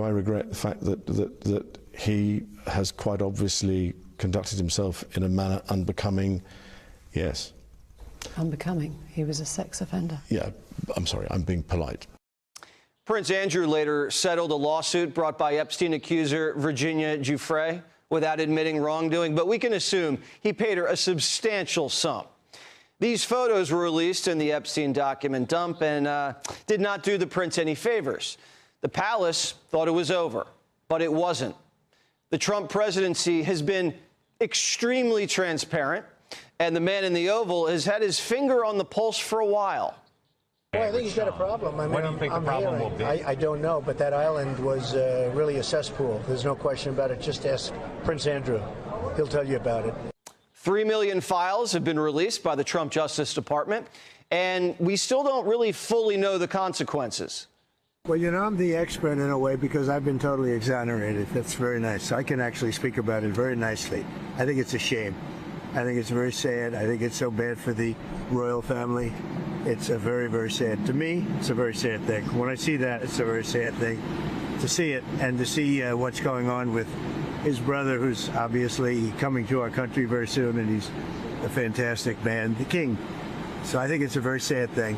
I regret the fact that he has quite obviously conducted himself in a manner unbecoming? Yes. Unbecoming? He was a sex offender. Yeah, I'm sorry, I'm being polite. Prince Andrew later settled a lawsuit brought by Epstein accuser Virginia Giuffre without admitting wrongdoing, but we can assume he paid her a substantial sum. These photos were released in the Epstein document dump and did not do the prince any favors. The palace thought it was over, but it wasn't. The Trump presidency has been extremely transparent, and the man in the Oval has had his finger on the pulse for a while. Well, I think he's got a problem. I mean, What do you think the problem will be? I don't know, but that island was really a cesspool. There's no question about it. Just ask Prince Andrew. He'll tell you about it. 3 million files have been released by the Trump Justice Department, and we still don't really fully know the consequences. Well, you know, I'm the expert in a way because I've been totally exonerated. That's very nice. I can actually speak about it very nicely. I think it's a shame. I think it's very sad. I think it's so bad for the royal family. It's a very, very sad. To me, it's a very sad thing. When I see that, it's a very sad thing. To see it and to see what's going on with his brother, who's obviously coming to our country very soon, and he's a fantastic man, the king. So I think it's a very sad thing.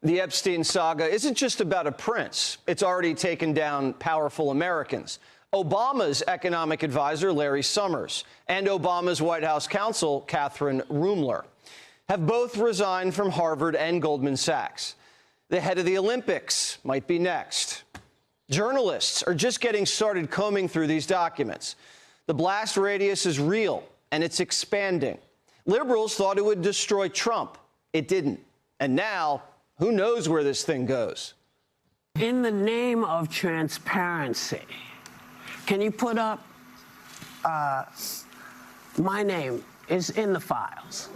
The Epstein saga isn't just about a prince. It's already taken down powerful Americans. Obama's economic advisor, Larry Summers, and Obama's White House counsel, Catherine Rumler, have both resigned from Harvard and Goldman Sachs. The head of the Olympics might be next. Journalists are just getting started combing through these documents. The blast radius is real, and it's expanding. Liberals thought it would destroy Trump. It didn't. And now, who knows where this thing goes? In the name of transparency, can you put up my name is in the files?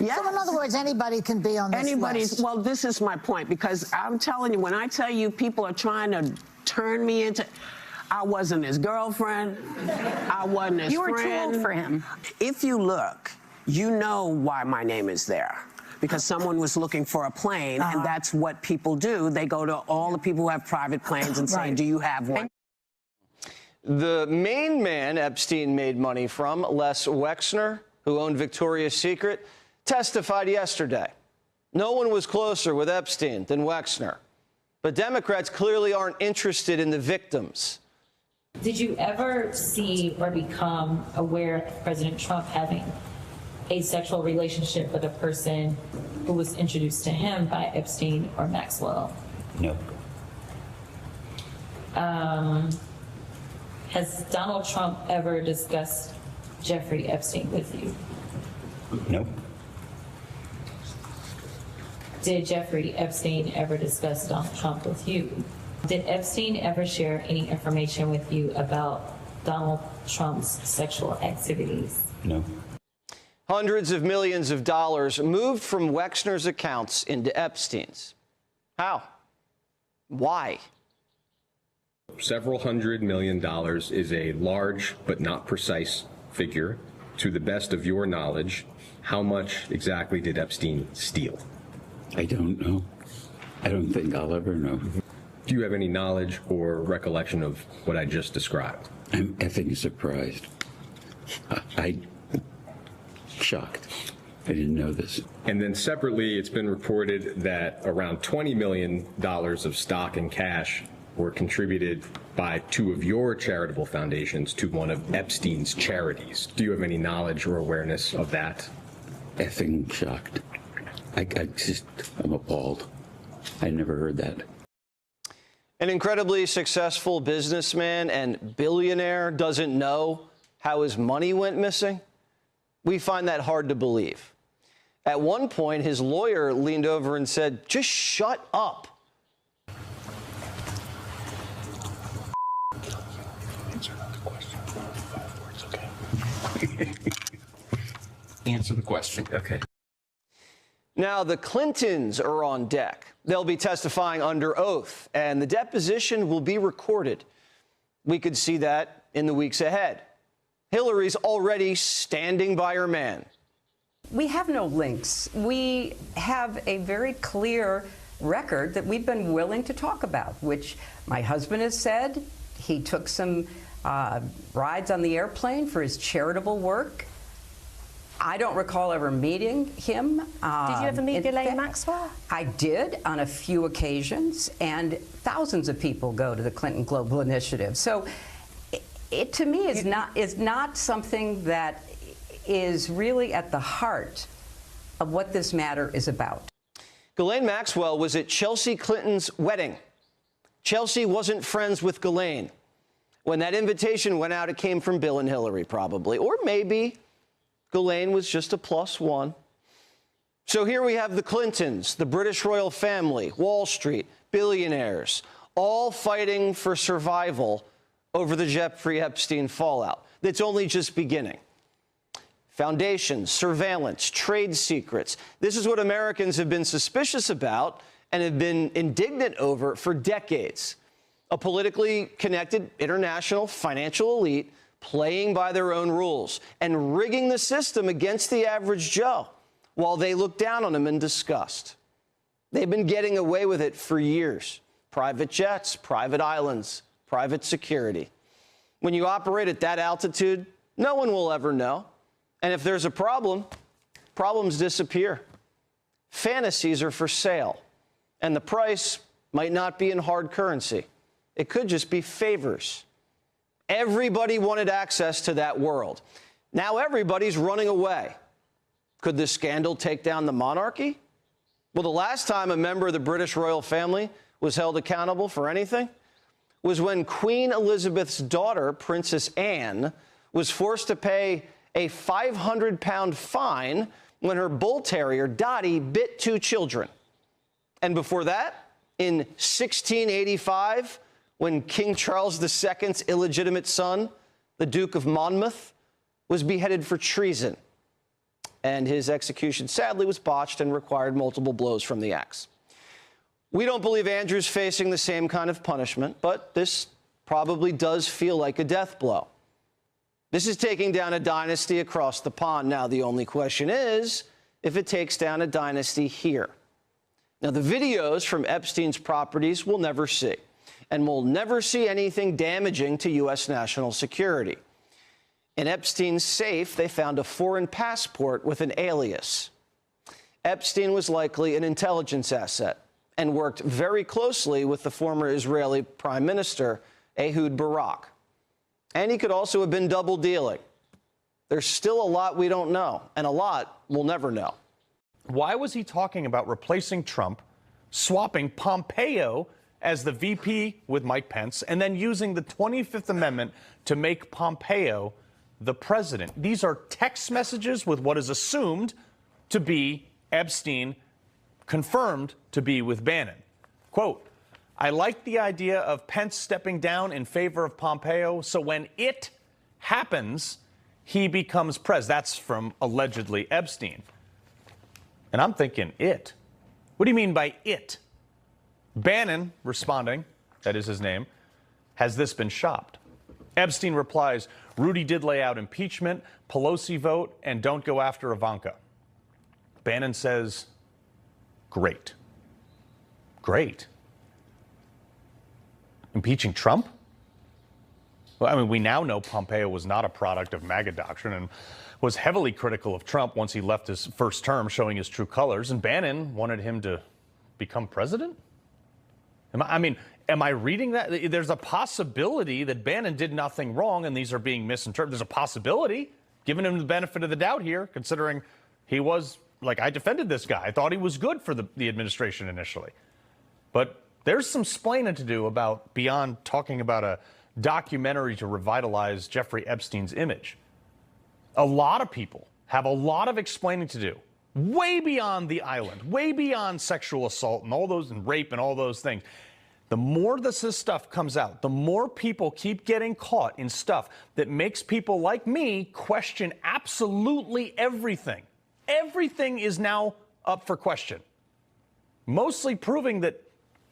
Yes. So in other words, anybody can be on this list. Well, this is my point, because I'm telling you, when I tell you people are trying to turn me into, I wasn't his girlfriend, I wasn't his friend. You were too old for him. If you look, you know why my name is there. Because someone was looking for a plane, and that's what people do. They go to all the people who have private planes and say, do you have one? The main man Epstein made money from, Les Wexner, who owned Victoria's Secret, testified yesterday. No one was closer with Epstein than Wexner. But Democrats clearly aren't interested in the victims. Did you ever see or become aware of President Trump having a sexual relationship with a person who was introduced to him by Epstein or Maxwell? No. Has Donald Trump ever discussed Jeffrey Epstein with you? No. Did Jeffrey Epstein ever discuss Donald Trump with you? Did Epstein ever share any information with you about Donald Trump's sexual activities? No. Hundreds of millions of dollars moved from Wexner's accounts into Epstein's. How? Why? Several $100 million is a large but not precise figure. To the best of your knowledge, how much exactly did Epstein steal? I don't know. I don't think I'll ever know. Do you have any knowledge or recollection of what I just described? I'm effing surprised. I'm shocked. I didn't know this. And then separately, it's been reported that around $20 million of stock and cash were contributed by two of your charitable foundations to one of Epstein's charities. Do you have any knowledge or awareness of that? Effing shocked. I'm appalled. I never heard that. An incredibly successful businessman and billionaire doesn't know how his money went missing? We find that hard to believe. At one point, his lawyer leaned over and said, "Just shut up." Answer the question. 5 words, okay? Answer the question. Okay. Now, the Clintons are on deck. They'll be testifying under oath, and the deposition will be recorded. We could see that in the weeks ahead. Hillary's already standing by her man. We have no links. We have a very clear record that we've been willing to talk about, which my husband has said. He took some rides on the airplane for his charitable work. I don't recall ever meeting him. Did you ever meet Ghislaine Maxwell? I did on a few occasions, and thousands of people go to the Clinton Global Initiative. So it to me is not something that is really at the heart of what this matter is about. Ghislaine Maxwell was at Chelsea Clinton's wedding. Chelsea wasn't friends with Ghislaine. When that invitation went out, it came from Bill and Hillary, probably. Or maybe Ghislaine was just a +1. So here we have the Clintons, the British royal family, Wall Street, billionaires, all fighting for survival over the Jeffrey Epstein fallout. That's only just beginning. Foundations, surveillance, trade secrets. This is what Americans have been suspicious about and have been indignant over for decades. A politically connected international financial elite playing by their own rules and rigging the system against the average Joe while they look down on them in disgust. They've been getting away with it for years. Private jets, private islands, private security. When you operate at that altitude, no one will ever know. And if there's a problem, problems disappear. Fantasies are for sale, and the price might not be in hard currency. It could just be favors. Everybody wanted access to that world. Now everybody's running away. Could this scandal take down the monarchy? Well, the last time a member of the British royal family was held accountable for anything was when Queen Elizabeth's daughter, Princess Anne, was forced to pay a £500 fine when her bull terrier, Dottie, bit 2 children. And before that, in 1685, when King Charles II's illegitimate son, the Duke of Monmouth, was beheaded for treason. And his execution, sadly, was botched and required multiple blows from the axe. We don't believe Andrew's facing the same kind of punishment, but this probably does feel like a death blow. This is taking down a dynasty across the pond. Now, the only question is if it takes down a dynasty here. Now, the videos from Epstein's properties we'll never see, and we'll never see anything damaging to U.S. national security. In Epstein's safe, they found a foreign passport with an alias. Epstein was likely an intelligence asset and worked very closely with the former Israeli Prime Minister, Ehud Barak. And he could also have been double dealing. There's still a lot we don't know, and a lot we'll never know. Why was he talking about replacing Trump, swapping Pompeo as the VP with Mike Pence, and then using the 25th Amendment to make Pompeo the president? These are text messages with what is assumed to be Epstein, confirmed to be with Bannon. Quote, I like the idea of Pence stepping down in favor of Pompeo, so when it happens, he becomes president. That's from allegedly Epstein. And I'm thinking, it? What do you mean by it? Bannon responding, that is his name, has this been shopped? Epstein replies, Rudy did lay out impeachment, Pelosi vote, and don't go after Ivanka. Bannon says, great. Great. Impeaching Trump? Well, I mean, we now know Pompeo was not a product of MAGA doctrine and was heavily critical of Trump once he left his first term, showing his true colors, and Bannon wanted him to become president? Am I reading that? There's a possibility that Bannon did nothing wrong and these are being misinterpreted. There's a possibility, giving him the benefit of the doubt here, considering he was, like, I defended this guy. I thought he was good for the administration initially. But there's some splaining to do about beyond talking about a documentary to revitalize Jeffrey Epstein's image. A lot of people have a lot of explaining to do, way beyond the island, way beyond sexual assault and all those, and rape and all those things. The more this stuff comes out, the more people keep getting caught in stuff that makes people like me question absolutely everything. Everything is now up for question. Mostly proving that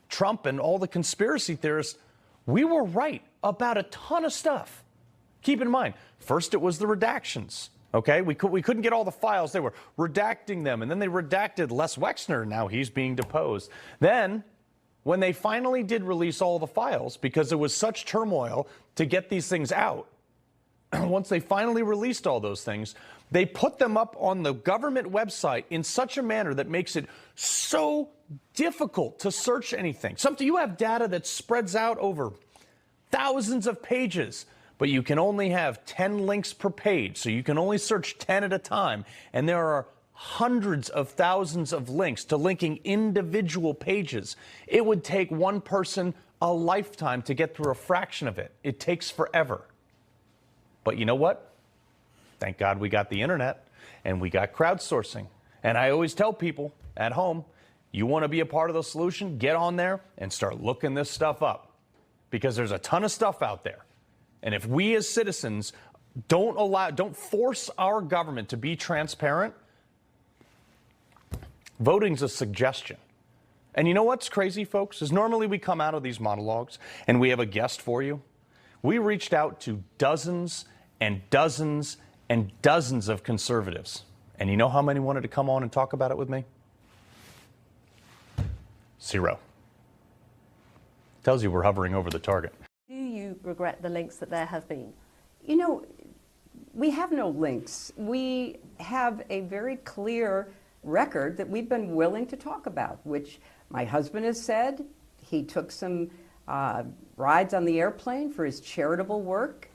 Trump and all the conspiracy theorists, we were right about a ton of stuff. Keep in mind, first it was the redactions, okay? We couldn't get all the files. They were redacting them, and then they redacted Les Wexner. Now he's being deposed. Then, when they finally did release all the files, because there was such turmoil to get these things out, once they finally released all those things, they put them up on the government website in such a manner that makes it so difficult to search anything. Something, you have data that spreads out over thousands of pages, but you can only have 10 links per page, so you can only search 10 at a time, and there are hundreds of thousands of links to linking individual pages. It would take one person a lifetime to get through a fraction of it. It takes forever. But you know what? Thank God we got the internet and we got crowdsourcing. And I always tell people at home, you want to be a part of the solution, get on there and start looking this stuff up, because there's a ton of stuff out there. And if we as citizens don't force our government to be transparent, voting's a suggestion. And you know what's crazy, folks, is normally we come out of these monologues and we have a guest for you. We reached out to dozens and dozens and dozens of conservatives. And you know how many wanted to come on and talk about it with me? 0. Tells you we're hovering over the target. Do you regret the links that there have been? You know, we have no links. We have a very clear record that we've been willing to talk about, which my husband has said he took some rides on the airplane for his charitable work.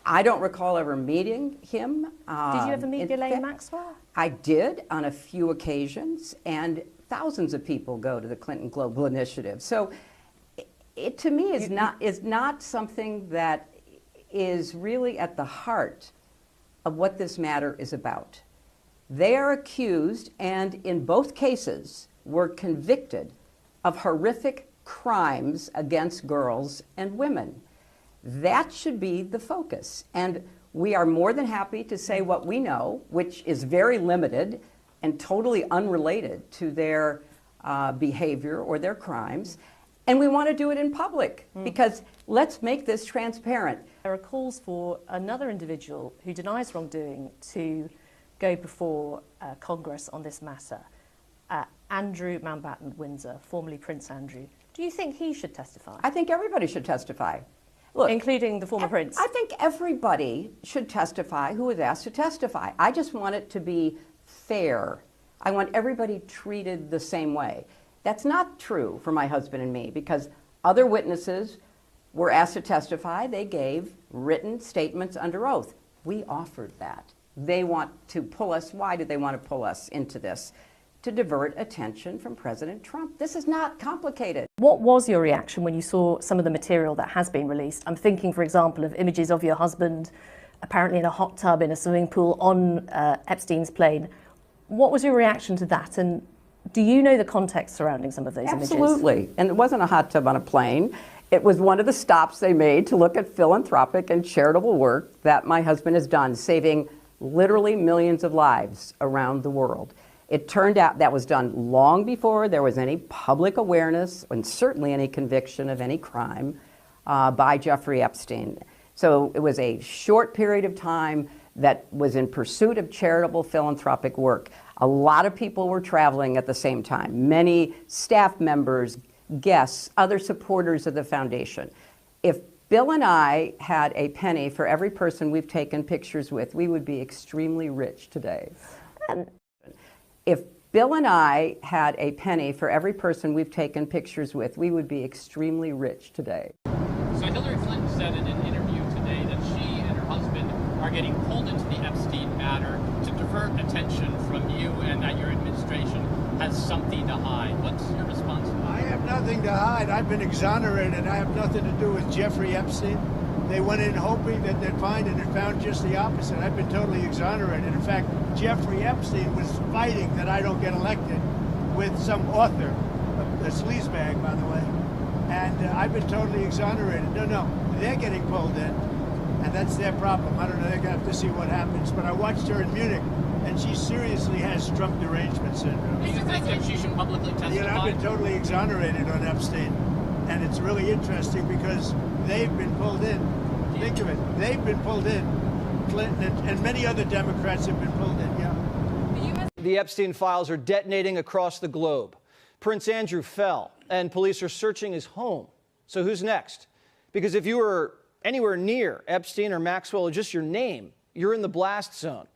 I don't recall ever meeting him. Did you ever meet Ghislaine Maxwell? I did on a few occasions, and thousands of people go to the Clinton Global Initiative. So it to me is not something that is really at the heart of what this matter is about. They are accused, and in both cases were convicted of horrific crimes against girls and women. That should be the focus. And we are more than happy to say what we know, which is very limited and totally unrelated to their behavior or their crimes. And we want to do it in public because let's make this transparent. There are calls for another individual who denies wrongdoing to go before Congress on this matter. Andrew Mountbatten Windsor, formerly Prince Andrew. Do you think he should testify? I think everybody should testify. Look, including the former prince? I think everybody should testify who is asked to testify. I just want it to be fair. I want everybody treated the same way. That's not true for my husband and me because other witnesses were asked to testify. They gave written statements under oath. We offered that. They want to pull us. Why did they want to pull us into this? To divert attention from President Trump. This is not complicated. What was your reaction when you saw some of the material that has been released? I'm thinking, for example, of images of your husband apparently in a hot tub in a swimming pool on Epstein's plane. What was your reaction to that? And do you know the context surrounding some of those images? Absolutely. And it wasn't a hot tub on a plane. It was one of the stops they made to look at philanthropic and charitable work that my husband has done, saving literally millions of lives around the world. It turned out that was done long before there was any public awareness and certainly any conviction of any crime by Jeffrey Epstein. So it was a short period of time that was in pursuit of charitable philanthropic work. A lot of people were traveling at the same time. Many staff members, guests, other supporters of the foundation. If Bill and I had a penny for every person we've taken pictures with, we would be extremely rich today. If Bill and I had a penny for every person we've taken pictures with, we would be extremely rich today. So Hillary Clinton said in an interview today that she and her husband are getting pulled into the Epstein matter to divert attention from you and that your administration has something to hide. What's your response to that? I have nothing to hide. I've been exonerated. I have nothing to do with Jeffrey Epstein. They went in hoping that they'd find it and found just the opposite. I've been totally exonerated. In fact, Jeffrey Epstein was fighting that I don't get elected with some author, a sleazebag, by the way. And I've been totally exonerated. No, they're getting pulled in, and that's their problem. I don't know, they're going to have to see what happens. But I watched her in Munich, and she seriously has Trump derangement syndrome. Do you think that she should publicly testify? You know, I've been totally exonerated on Epstein. And it's really interesting because they've been pulled in. Think of it. They've been pulled in. Clinton and many other Democrats have been pulled in, yeah. The Epstein files are detonating across the globe. Prince Andrew fell, and police are searching his home. So who's next? Because if you were anywhere near Epstein or Maxwell or just your name, you're in the blast zone.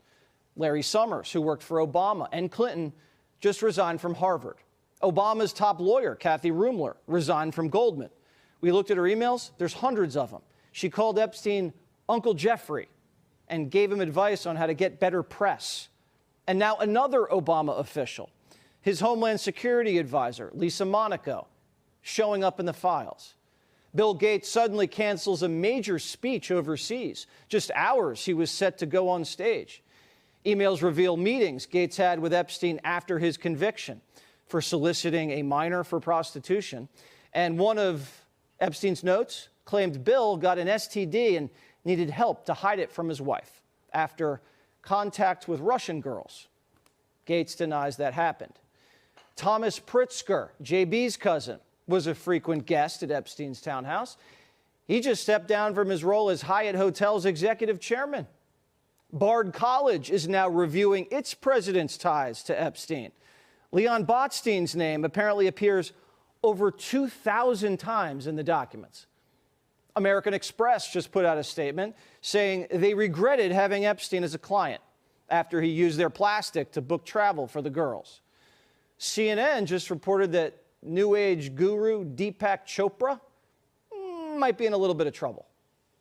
Larry Summers, who worked for Obama and Clinton, just resigned from Harvard. Obama's top lawyer, Kathy Rumler, resigned from Goldman. We looked at her emails. There's hundreds of them. She called Epstein Uncle Jeffrey and gave him advice on how to get better press. And now another Obama official, his Homeland Security advisor, Lisa Monaco, showing up in the files. Bill Gates suddenly cancels a major speech overseas. Just hours he was set to go on stage. Emails reveal meetings Gates had with Epstein after his conviction for soliciting a minor for prostitution. And one of Epstein's notes claimed Bill got an STD and needed help to hide it from his wife after contact with Russian girls. Gates denies that happened. Thomas Pritzker, JB's cousin, was a frequent guest at Epstein's townhouse. He just stepped down from his role as Hyatt Hotel's executive chairman. Bard College is now reviewing its president's ties to Epstein. Leon Botstein's name apparently appears over 2,000 times in the documents. American Express just put out a statement saying they regretted having Epstein as a client after he used their plastic to book travel for the girls. CNN just reported that New Age guru Deepak Chopra might be in a little bit of trouble.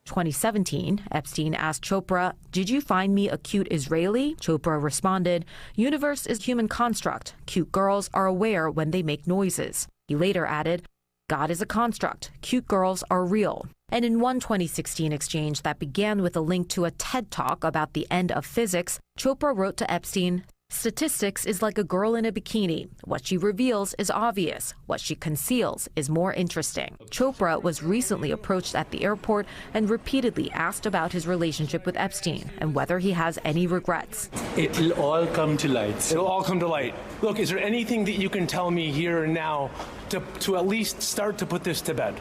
2017, Epstein asked Chopra, "Did you find me a cute Israeli?" Chopra responded, "Universe is human construct. Cute girls are aware when they make noises." He later added, "God is a construct. Cute girls are real." And in one 2016 exchange that began with a link to a TED Talk about the end of physics, Chopra wrote to Epstein, "Statistics is like a girl in a bikini. What she reveals is obvious. What she conceals is more interesting." Chopra was recently approached at the airport and repeatedly asked about his relationship with Epstein and whether he has any regrets. It'll all come to light. It'll all come to light. Look, is there anything that you can tell me here and now to at least start to put this to bed?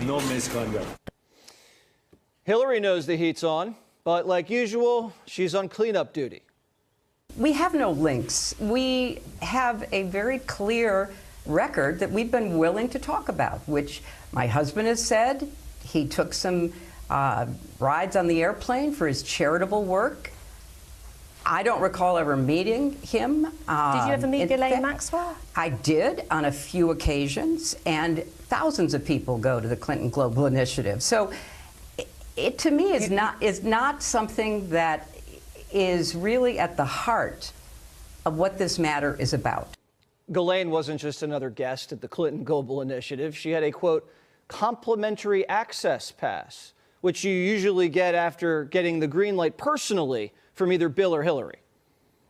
No misconduct. Hillary knows the heat's on, but like usual, she's on cleanup duty. We have no links. We have a very clear record that we've been willing to talk about, which my husband has said. He took some rides on the airplane for his charitable work. I don't recall ever meeting him. Did you ever meet Ghislaine Maxwell? I did on a few occasions, and thousands of people go to the Clinton Global Initiative. So it to me is not something that is really at the heart of what this matter is about. Ghislaine wasn't just another guest at the Clinton Global Initiative. She had a, quote, complimentary access pass, which you usually get after getting the green light personally from either Bill or Hillary.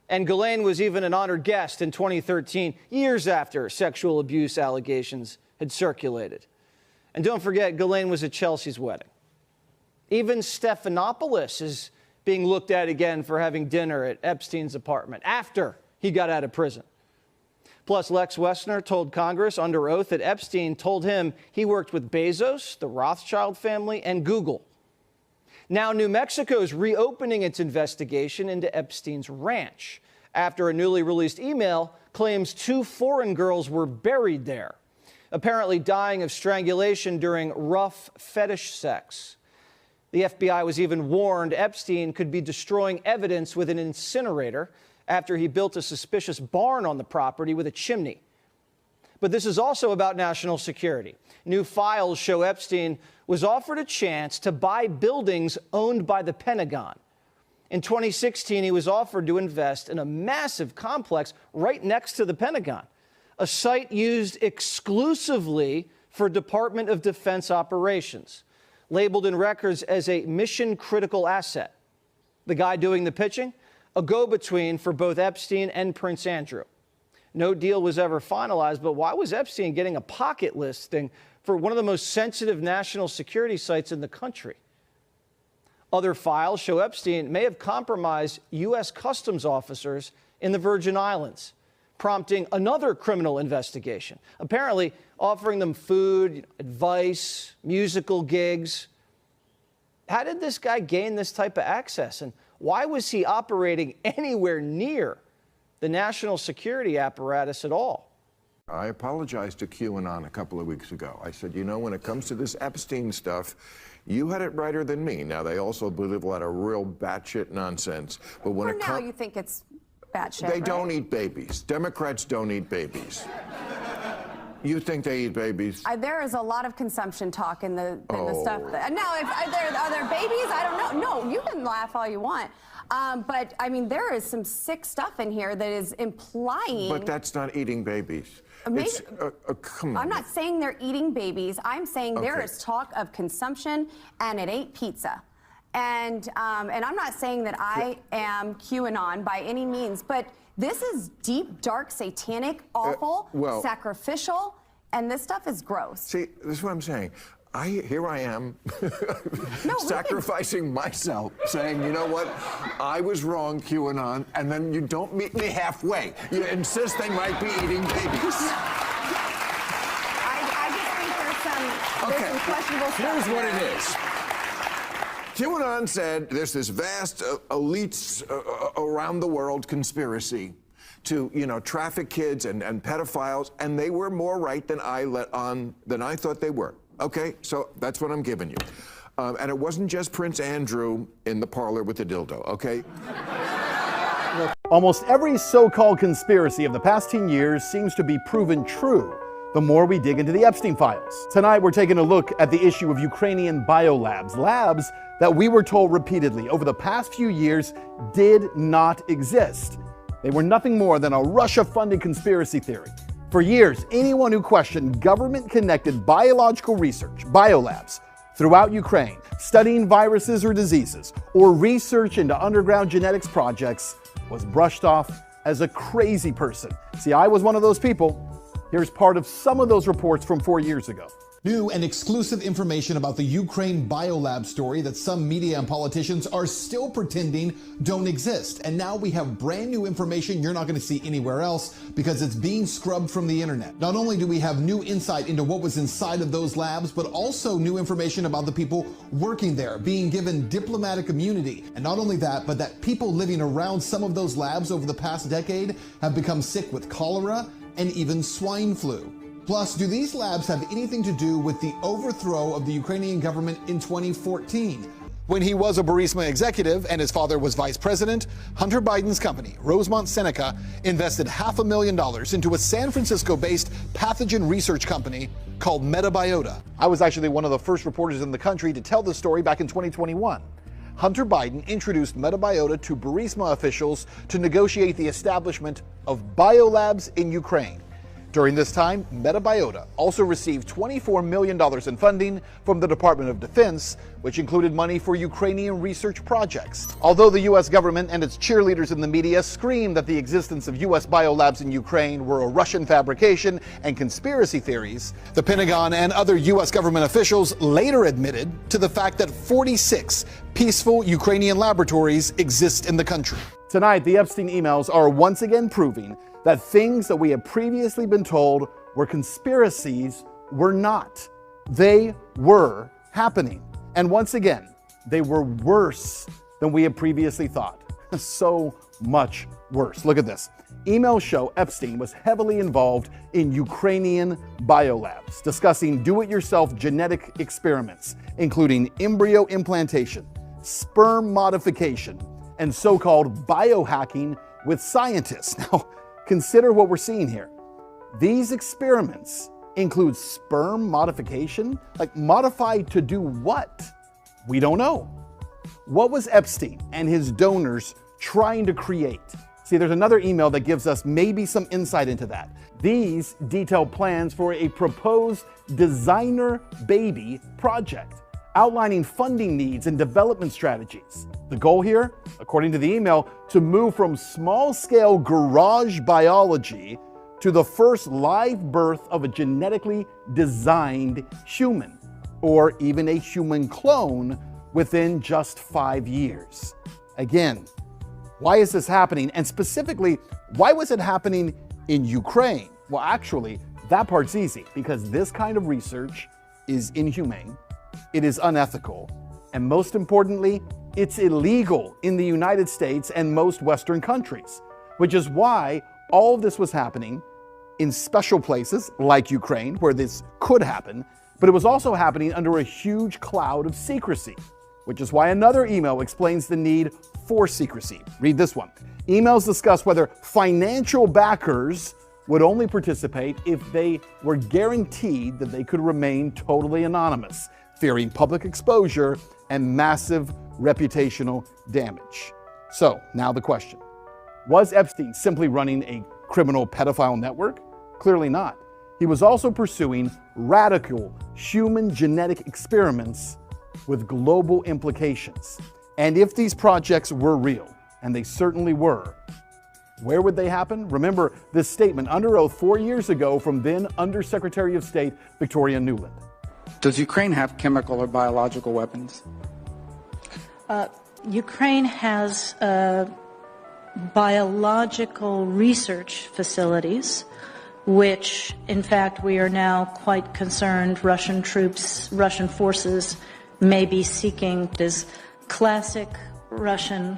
And Ghislaine was even an honored guest in 2013, years after sexual abuse allegations had circulated. And don't forget, Ghislaine was at Chelsea's wedding. Even Stephanopoulos is being looked at again for having dinner at Epstein's apartment after he got out of prison. Plus, Lex Wessner told Congress under oath that Epstein told him he worked with Bezos, the Rothschild family, and Google. Now, New Mexico is reopening its investigation into Epstein's ranch after a newly released email claims 2 foreign girls were buried there, apparently dying of strangulation during rough fetish sex. The FBI was even warned Epstein could be destroying evidence with an incinerator after he built a suspicious barn on the property with a chimney. But this is also about national security. New files show Epstein was offered a chance to buy buildings owned by the Pentagon. In 2016, he was offered to invest in a massive complex right next to the Pentagon, a site used exclusively for Department of Defense operations, labeled in records as a mission-critical asset. The guy doing the pitching? A go-between for both Epstein and Prince Andrew. No deal was ever finalized, but why was Epstein getting a pocket listing for one of the most sensitive national security sites in the country? Other files show Epstein may have compromised U.S. customs officers in the Virgin Islands, prompting another criminal investigation, apparently offering them food, advice, musical gigs. How did this guy gain this type of access? And why was he operating anywhere near the national security apparatus at all? I apologized to QAnon a couple of weeks ago. I said, you know, when it comes to this Epstein stuff, you had it righter than me. Now, they also believe a lot of real batshit nonsense. But when it comes... you think it's batshit, They don't eat babies. Democrats don't eat babies. You think they eat babies? There is a lot of consumption talk in the stuff. Are there babies? I don't know. No, you can laugh all you want. But, I mean, there is some sick stuff in here that is implying... But that's not eating babies. Maybe, come on. I'm not saying they're eating babies. I'm saying there is talk of consumption, and it ain't pizza. And I'm not saying that I am QAnon by any means, but this is deep, dark, satanic, awful, sacrificial, and this stuff is gross. See, this is what I'm saying. Here I am, sacrificing myself, saying, you know what, I was wrong, QAnon, and then you don't meet me halfway. You insist they might be eating babies. I just think there's some questionable stuff. Here's what it is. QAnon said there's this vast elites around the world conspiracy to, you know, traffic kids and pedophiles, and they were more right than I thought they were. Okay, so that's what I'm giving you. And it wasn't just Prince Andrew in the parlor with the dildo, okay? Almost every so-called conspiracy of the past 10 years seems to be proven true the more we dig into the Epstein files. Tonight, we're taking a look at the issue of Ukrainian biolabs, labs that we were told repeatedly over the past few years did not exist. They were nothing more than a Russia-funded conspiracy theory. For years, anyone who questioned government-connected biological research, biolabs, throughout Ukraine, studying viruses or diseases, or research into underground genetics projects, was brushed off as a crazy person. See, I was one of those people. Here's part of some of those reports from 4 years ago. New and exclusive information about the Ukraine biolab story that some media and politicians are still pretending don't exist. And now we have brand new information you're not going to see anywhere else because it's being scrubbed from the internet. Not only do we have new insight into what was inside of those labs, but also new information about the people working there, being given diplomatic immunity. And not only that, but that people living around some of those labs over the past decade have become sick with cholera and even swine flu. Plus, do these labs have anything to do with the overthrow of the Ukrainian government in 2014? When he was a Burisma executive and his father was vice president, Hunter Biden's company, Rosemont Seneca, invested $500,000 into a San Francisco-based pathogen research company called Metabiota. I was actually one of the first reporters in the country to tell this story back in 2021. Hunter Biden introduced Metabiota to Burisma officials to negotiate the establishment of biolabs in Ukraine. During this time, Metabiota also received $24 million in funding from the Department of Defense, which included money for Ukrainian research projects. Although the U.S. government and its cheerleaders in the media screamed that the existence of U.S. biolabs in Ukraine were a Russian fabrication and conspiracy theories, the Pentagon and other U.S. government officials later admitted to the fact that 46 peaceful Ukrainian laboratories exist in the country. Tonight, the Epstein emails are once again proving that things that we had previously been told were conspiracies were not. They were happening. And once again, they were worse than we had previously thought. So much worse. Look at this. Emails show Epstein was heavily involved in Ukrainian biolabs, discussing do-it-yourself genetic experiments, including embryo implantation, sperm modification, and so-called biohacking with scientists. Now, consider what we're seeing here. These experiments include sperm modification? Like, modified to do what? We don't know. What was Epstein and his donors trying to create? See, there's another email that gives us maybe some insight into that. These detail plans for a proposed designer baby project, outlining funding needs and development strategies. The goal here, according to the email, to move from small-scale garage biology to the first live birth of a genetically designed human, or even a human clone, within just 5 years. Again, why is this happening? And specifically, why was it happening in Ukraine? Well, actually, that part's easy, because this kind of research is inhumane, it is unethical, and most importantly, it's illegal in the United States and most Western countries, which is why all of this was happening in special places like Ukraine, where this could happen, but it was also happening under a huge cloud of secrecy, which is why another email explains the need for secrecy. Read this one. Emails discuss whether financial backers would only participate if they were guaranteed that they could remain totally anonymous, fearing public exposure and massive reputational damage. So, now the question. Was Epstein simply running a criminal pedophile network? Clearly not. He was also pursuing radical human genetic experiments with global implications. And if these projects were real, and they certainly were, where would they happen? Remember this statement under oath 4 years ago from then Undersecretary of State Victoria Nuland. Does Ukraine have chemical or biological weapons? Ukraine has biological research facilities, which, in fact, we are now quite concerned Russian troops, Russian forces may be seeking. This classic Russian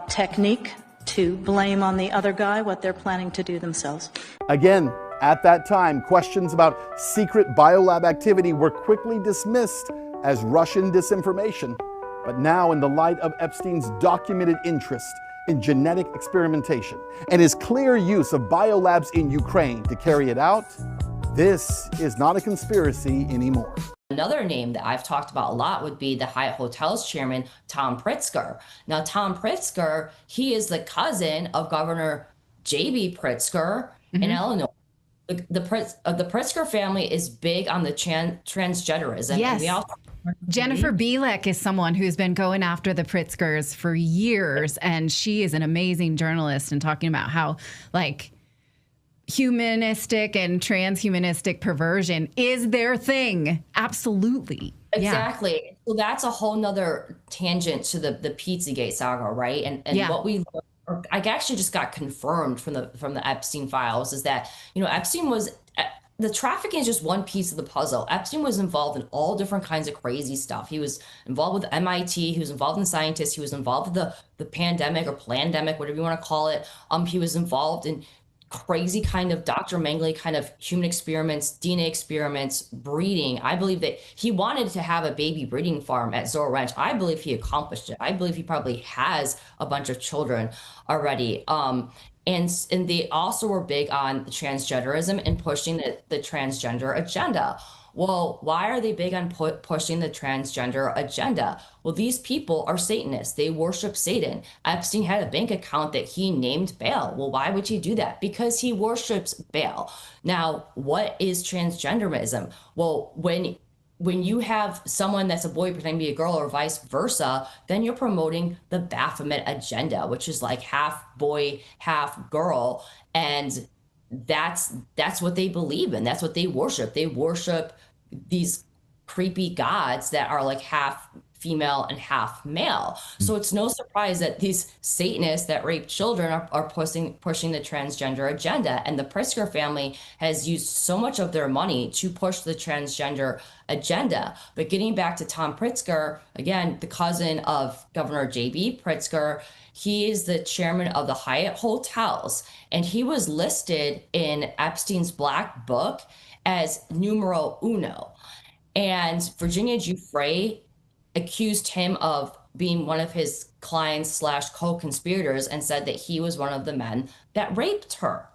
technique to blame on the other guy what they're planning to do themselves. Again, at that time, questions about secret biolab activity were quickly dismissed as Russian disinformation. But now, in the light of Epstein's documented interest in genetic experimentation and his clear use of biolabs in Ukraine to carry it out, this is not a conspiracy anymore. Another name that I've talked about a lot would be the Hyatt Hotels chairman, Tom Pritzker. Now, Tom Pritzker, he is the cousin of Governor J.B. Pritzker in Illinois. The Pritzker family is big on the transgenderism. Yes. And we all Jennifer Bielek is someone who's been going after the Pritzkers for years, and she is an amazing journalist and talking about how, like, humanistic and transhumanistic perversion is their thing. Absolutely. Exactly. Yeah. So that's a whole nother tangent to the Pizzagate saga, right? And what we I actually just got confirmed from the Epstein files is that, Epstein was the trafficking is just one piece of the puzzle. Epstein was involved in all different kinds of crazy stuff. He was involved with MIT. He was involved in scientists. He was involved with the pandemic or plandemic, whatever you want to call it. He was involved in crazy kind of Dr. Mengele kind of human experiments, DNA experiments, breeding. I believe that he wanted to have a baby breeding farm at Zorro Ranch. I believe he accomplished it. I believe he probably has a bunch of children already. And they also were big on transgenderism and pushing the transgender agenda. Well, why are they big on pushing the transgender agenda? Well, these people are Satanists. They worship Satan. Epstein had a bank account that he named Baal. Well, why would he do that? Because he worships Baal. Now, what is transgenderism? Well, when you have someone that's a boy pretending to be a girl or vice versa, then you're promoting the Baphomet agenda, which is like half boy, half girl. And that's what they believe in. That's what they worship. They worship these creepy gods that are like half female and half male. So it's no surprise that these Satanists that rape children are pushing the transgender agenda. And the Pritzker family has used so much of their money to push the transgender agenda. But getting back to Tom Pritzker, again, the cousin of Governor J.B. Pritzker, he is the chairman of the Hyatt Hotels, and he was listed in Epstein's Black Book as numero uno. And Virginia Giuffre accused him of being one of his clients / co-conspirators and said that he was one of the men that raped her.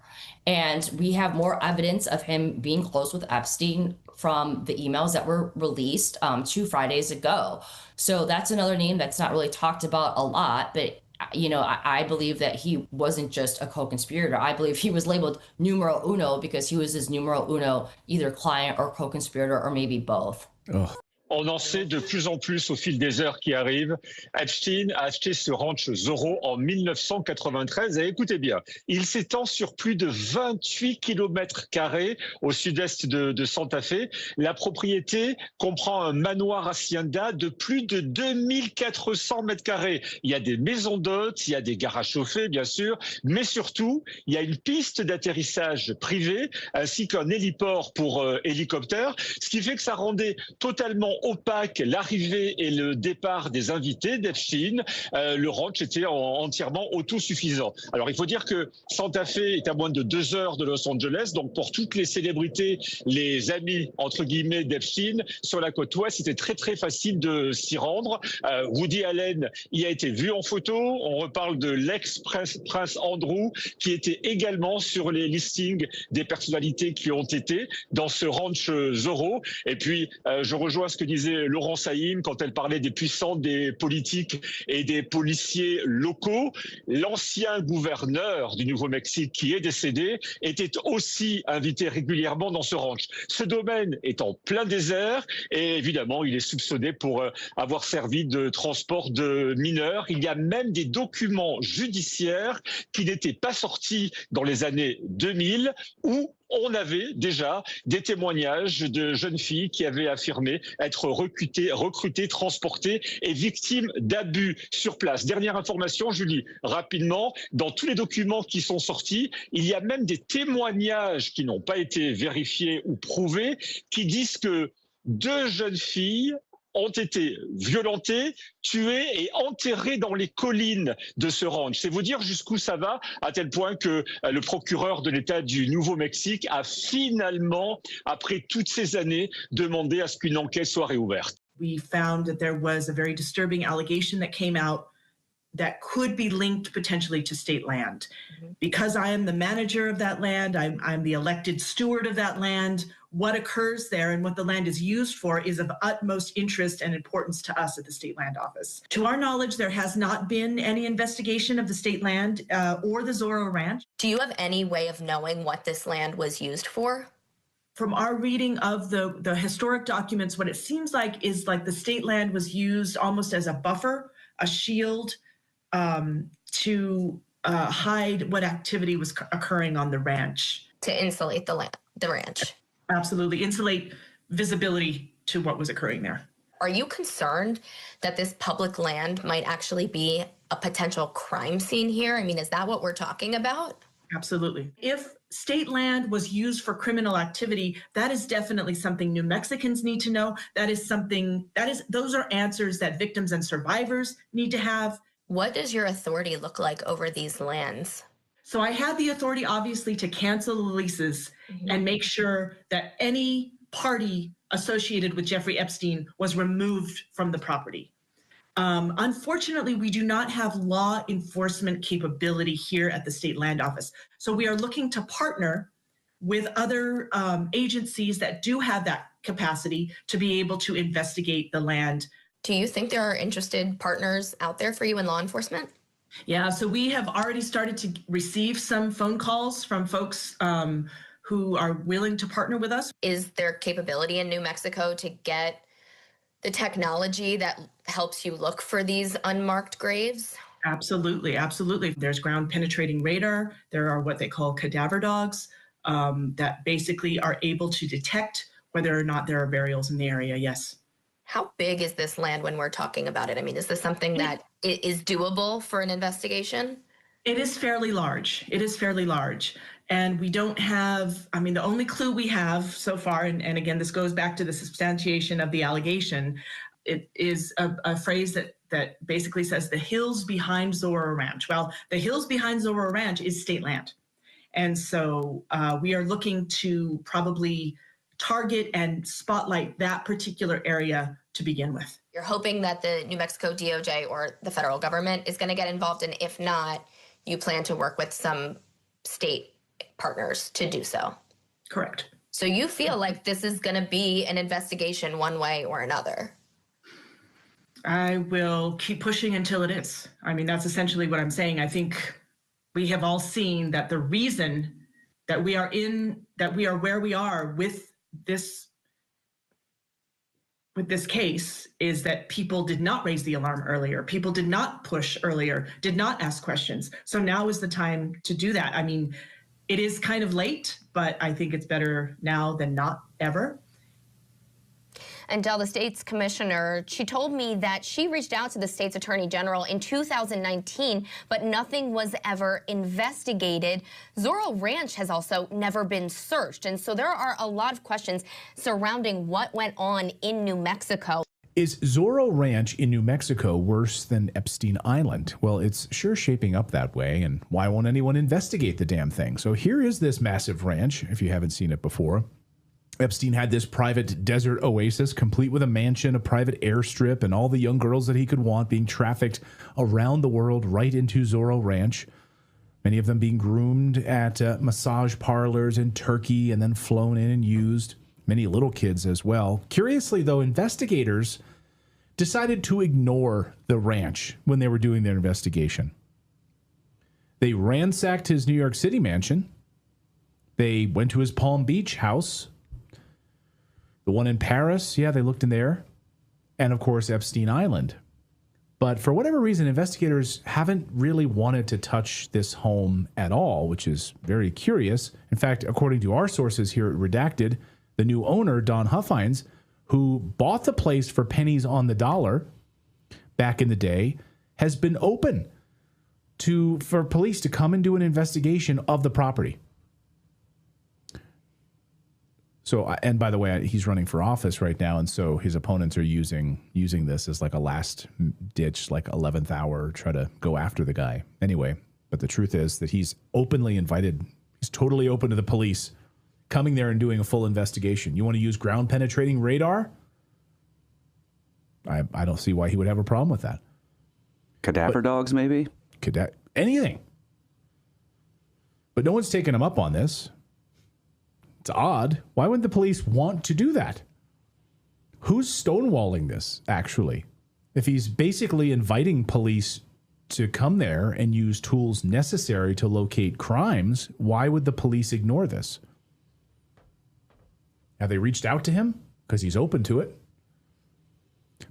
And we have more evidence of him being close with Epstein from the emails that were released 2 Fridays ago. So that's another name that's not really talked about a lot, but I believe that he wasn't just a co-conspirator. I believe he was labeled numero uno because he was his numero uno, either client or co-conspirator or maybe both. Oh. On en sait de plus en plus au fil des heures qui arrivent. Epstein a acheté ce ranch Zorro en 1993 et écoutez bien, il s'étend sur plus de 28 km² au sud-est de Santa Fe. La propriété comprend un manoir hacienda de plus de 2400 m². Il y a des maisons d'hôtes, il y a des gares à chauffer bien sûr, mais surtout, il y a une piste d'atterrissage privée ainsi qu'un héliport pour hélicoptère, ce qui fait que ça rendait totalement opaque l'arrivée et le départ des invités d'Epstein. Le ranch était entièrement autosuffisant. Alors il faut dire que Santa Fe est à moins de 2 heures de Los Angeles, donc pour toutes les célébrités, les amis entre guillemets d'Epstein sur la côte ouest, c'était très très facile de s'y rendre. Woody Allen y a été vu en photo. On reparle de l'ex-prince Andrew qui était également sur les listings des personnalités qui ont été dans ce ranch Zorro. Et puis je rejoins ce que disait Laurent Saïm quand elle parlait des puissants, des politiques et des policiers locaux. L'ancien gouverneur du Nouveau-Mexique qui est décédé était aussi invité régulièrement dans ce ranch. Ce domaine est en plein désert et évidemment il est soupçonné pour avoir servi de transport de mineurs. Il y a même des documents judiciaires qui n'étaient pas sortis dans les années 2000 où on avait déjà des témoignages de jeunes filles qui avaient affirmé être recrutées, transportées et victimes d'abus sur place. Dernière information, Julie, rapidement, dans tous les documents qui sont sortis, il y a même des témoignages qui n'ont pas été vérifiés ou prouvés qui disent que 2 jeunes filles ont été violentées, tuées et enterrées dans les collines de ce ranch. C'est vous dire jusqu'où ça va, à tel point que le procureur de l'État du Nouveau-Mexique a finalement, après toutes ces années, demandé à ce qu'une enquête soit réouverte. We found that there was a very disturbing allegation that came out that could be linked potentially to state land. Because I am the manager of that land, I'm the elected steward of that land, what occurs there and what the land is used for is of utmost interest and importance to us at the State Land Office. To our knowledge, there has not been any investigation of the state land or the Zorro Ranch. Do you have any way of knowing what this land was used for? From our reading of the historic documents, what it seems like is like the state land was used almost as a buffer, a shield, to hide what activity was occurring on the ranch. To insulate the ranch. Absolutely. Insulate visibility to what was occurring there. Are you concerned that this public land might actually be a potential crime scene here? I mean, is that what we're talking about? Absolutely. If state land was used for criminal activity, that is definitely something New Mexicans need to know. Those are answers that victims and survivors need to have. What does your authority look like over these lands? So I had the authority, obviously, to cancel the leases and make sure that any party associated with Jeffrey Epstein was removed from the property. Unfortunately, we do not have law enforcement capability here at the State Land Office. So we are looking to partner with other agencies that do have that capacity to be able to investigate the land. Do you think there are interested partners out there for you in law enforcement? Yeah, so we have already started to receive some phone calls from folks who are willing to partner with us. Is there capability in New Mexico to get the technology that helps you look for these unmarked graves? Absolutely, absolutely. There's ground penetrating radar. There are what they call cadaver dogs that basically are able to detect whether or not there are burials in the area, yes. How big is this land when we're talking about it? I mean, is this something that is doable for an investigation? It is fairly large. It is fairly large. And we don't have, I mean, the only clue we have so far, and again, this goes back to the substantiation of the allegation, it is a phrase that basically says the hills behind Zorro Ranch. Well, the hills behind Zorro Ranch is state land. And so we are looking to probably target and spotlight that particular area to begin with. You're hoping that the New Mexico DOJ or the federal government is going to get involved, and if not, you plan to work with some state partners to do so. Correct. So you feel like this is going to be an investigation one way or another? I will keep pushing until it is. I mean, that's essentially what I'm saying. I think we have all seen that the reason that we are where we are with this case is that people did not raise the alarm earlier. People did not push earlier, did not ask questions. So now is the time to do that. I mean, it is kind of late, but I think it's better now than not ever. And Del, the state's commissioner, she told me that she reached out to the state's attorney general in 2019, but nothing was ever investigated. Zorro Ranch has also never been searched. And so there are a lot of questions surrounding what went on in New Mexico. Is Zorro Ranch in New Mexico worse than Epstein Island? Well, it's sure shaping up that way, and why won't anyone investigate the damn thing? So here is this massive ranch, if you haven't seen it before. Epstein had this private desert oasis, complete with a mansion, a private airstrip, and all the young girls that he could want being trafficked around the world right into Zorro Ranch. Many of them being groomed at massage parlors in Turkey and then flown in and used. Many little kids as well. Curiously, though, investigators decided to ignore the ranch when they were doing their investigation. They ransacked his New York City mansion. They went to his Palm Beach house. The one in Paris, yeah, they looked in there. And, of course, Epstein Island. But for whatever reason, investigators haven't really wanted to touch this home at all, which is very curious. In fact, according to our sources here at Redacted, the new owner, Don Huffines, who bought the place for pennies on the dollar back in the day, has been open for police to come and do an investigation of the property. So, and by the way, he's running for office right now, and so his opponents are using this as like a last ditch, like 11th hour, try to go after the guy. Anyway, but the truth is that he's openly invited. He's totally open to the police coming there and doing a full investigation. You want to use ground penetrating radar? I don't see why he would have a problem with that. Cadaver dogs, maybe? Anything. But no one's taking him up on this. It's odd. Why would the police want to do that? Who's stonewalling this, actually? If he's basically inviting police to come there and use tools necessary to locate crimes, why would the police ignore this? Have they reached out to him? Because he's open to it.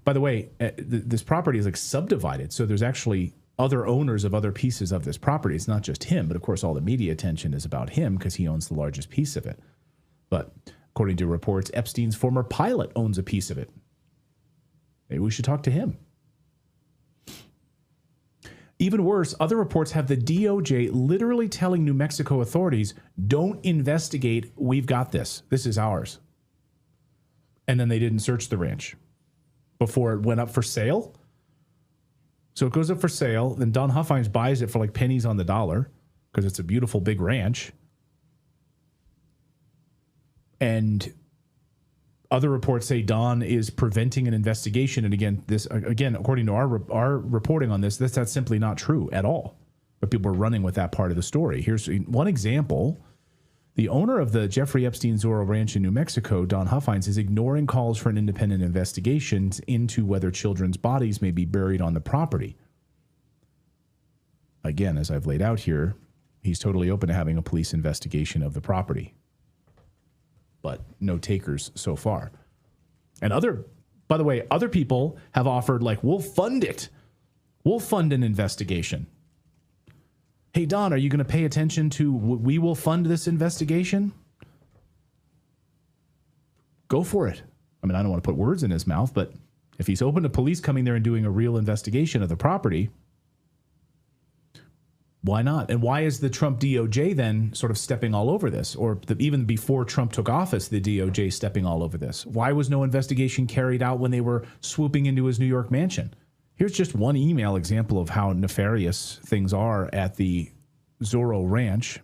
By the way, this property is like subdivided, so there's actually other owners of other pieces of this property. It's not just him, but of course all the media attention is about him because he owns the largest piece of it. But according to reports, Epstein's former pilot owns a piece of it. Maybe we should talk to him. Even worse, other reports have the DOJ literally telling New Mexico authorities, don't investigate, we've got this. This is ours. And then they didn't search the ranch before it went up for sale. So it goes up for sale, then Don Huffines buys it for like pennies on the dollar because it's a beautiful big ranch. And other reports say Don is preventing an investigation. And again, according to our reporting on this, that's simply not true at all. But people are running with that part of the story. Here's one example. The owner of the Jeffrey Epstein Zorro Ranch in New Mexico, Don Huffines, is ignoring calls for an independent investigation into whether children's bodies may be buried on the property. Again, as I've laid out here, he's totally open to having a police investigation of the property. But no takers so far. And by the way, other people have offered, like, we'll fund it. We'll fund an investigation. Hey, Don, are you going to pay attention to we will fund this investigation? Go for it. I mean, I don't want to put words in his mouth, but if he's open to police coming there and doing a real investigation of the property, why not? And why is the Trump DOJ then sort of stepping all over this? Or even before Trump took office, the DOJ stepping all over this? Why was no investigation carried out when they were swooping into his New York mansion? Here's just one email example of how nefarious things are at the Zorro Ranch.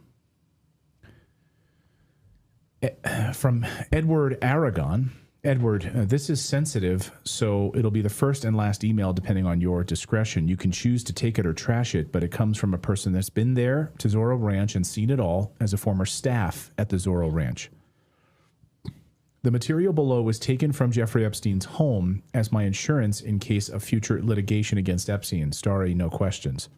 From Edward Aragon. Edward, this is sensitive, so it'll be the first and last email depending on your discretion. You can choose to take it or trash it, but it comes from a person that's been there to Zorro Ranch and seen it all as a former staff at the Zorro Ranch. The material below was taken from Jeffrey Epstein's home as my insurance in case of future litigation against Epstein. Starry, no questions.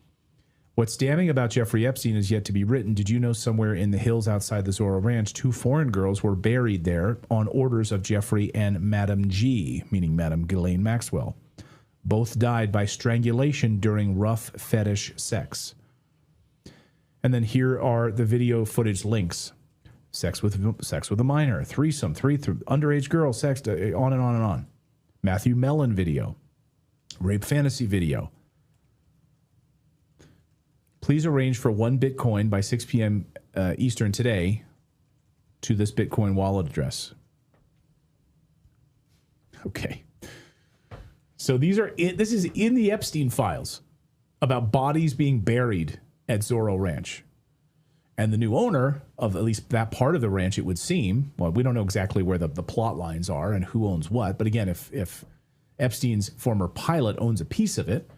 What's damning about Jeffrey Epstein is yet to be written. Did you know somewhere in the hills outside the Zorro Ranch, 2 foreign girls were buried there on orders of Jeffrey and Madam G, meaning Madam Ghislaine Maxwell. Both died by strangulation during rough fetish sex. And then here are the video footage links. Sex with a minor, threesome, underage girl, sex, on and on and on. Matthew Mellon video, rape fantasy video. Please arrange for 1 Bitcoin by 6 p.m. Eastern today to this Bitcoin wallet address. Okay. So this is in the Epstein files about bodies being buried at Zorro Ranch. And the new owner of at least that part of the ranch, it would seem, well, we don't know exactly where the plot lines are and who owns what. But again, if Epstein's former pilot owns a piece of it,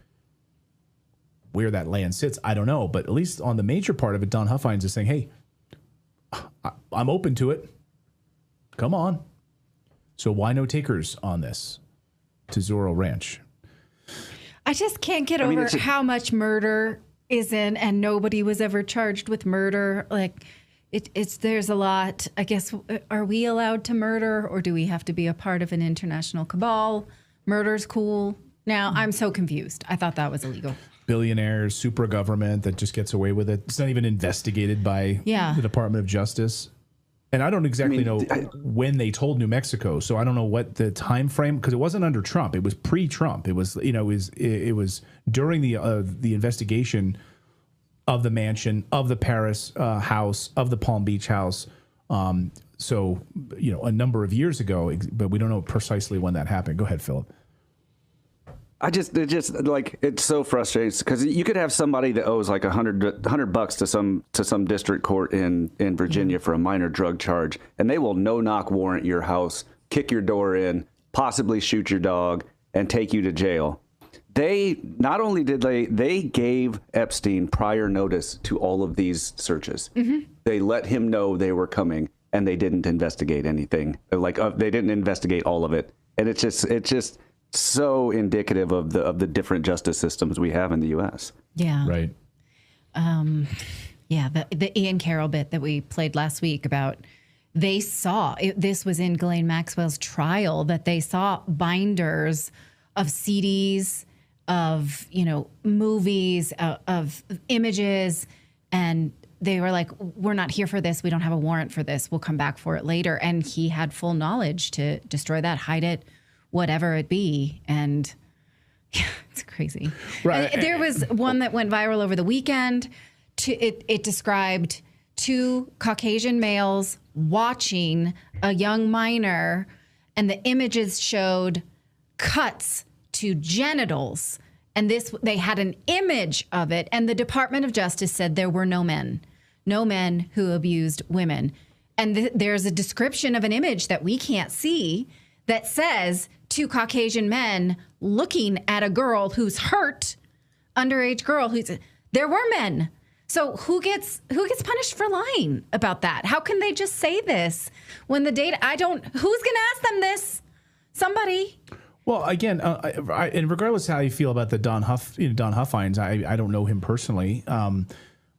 where that land sits, I don't know. But at least on the major part of it, Don Huffines is saying, hey, I'm open to it. Come on. So why no takers on this to Zorro Ranch? I just can't get over how much murder is in, and nobody was ever charged with murder. Like, there's a lot. I guess, are we allowed to murder, or do we have to be a part of an international cabal? Murder's cool. Now, I'm so confused. I thought that was illegal. Billionaires, super government that just gets away with it. It's not even investigated by the Department of Justice. And I don't exactly know when they told New Mexico, so I don't know what the time frame, because it wasn't under Trump. It was pre-Trump. It was, it was during the investigation of the mansion, of the Paris house, of the Palm Beach house. So, a number of years ago, but we don't know precisely when that happened. Go ahead, Philip. It's so frustrating because you could have somebody that owes like $100 to some district court in Virginia for a minor drug charge, and they will no-knock warrant your house, kick your door in, possibly shoot your dog, and take you to jail. they not only did they gave Epstein prior notice to all of these searches. They let him know they were coming, and they didn't investigate anything. They didn't investigate all of it, and it's just so indicative of the different justice systems we have in the U.S. Yeah. Right. Yeah. The Ian Carroll bit that we played last week about they saw this was in Ghislaine Maxwell's trial, that they saw binders of CDs, of movies, of images, and they were like, we're not here for this. We don't have a warrant for this. We'll come back for it later. And he had full knowledge to destroy that, hide it, whatever it be. And yeah, it's crazy. Right. And there was one that went viral over the weekend. It described two Caucasian males watching a young minor, and the images showed cuts to genitals. And they had an image of it, and the Department of Justice said there were no men who abused women. And there's a description of an image that we can't see that says two Caucasian men looking at a girl who's hurt, underage girl there were men. So who gets punished for lying about that? How can they just say this when the data? Who's going to ask them this? Somebody. Well, again, and regardless of how you feel about the Don Huffines, I don't know him personally,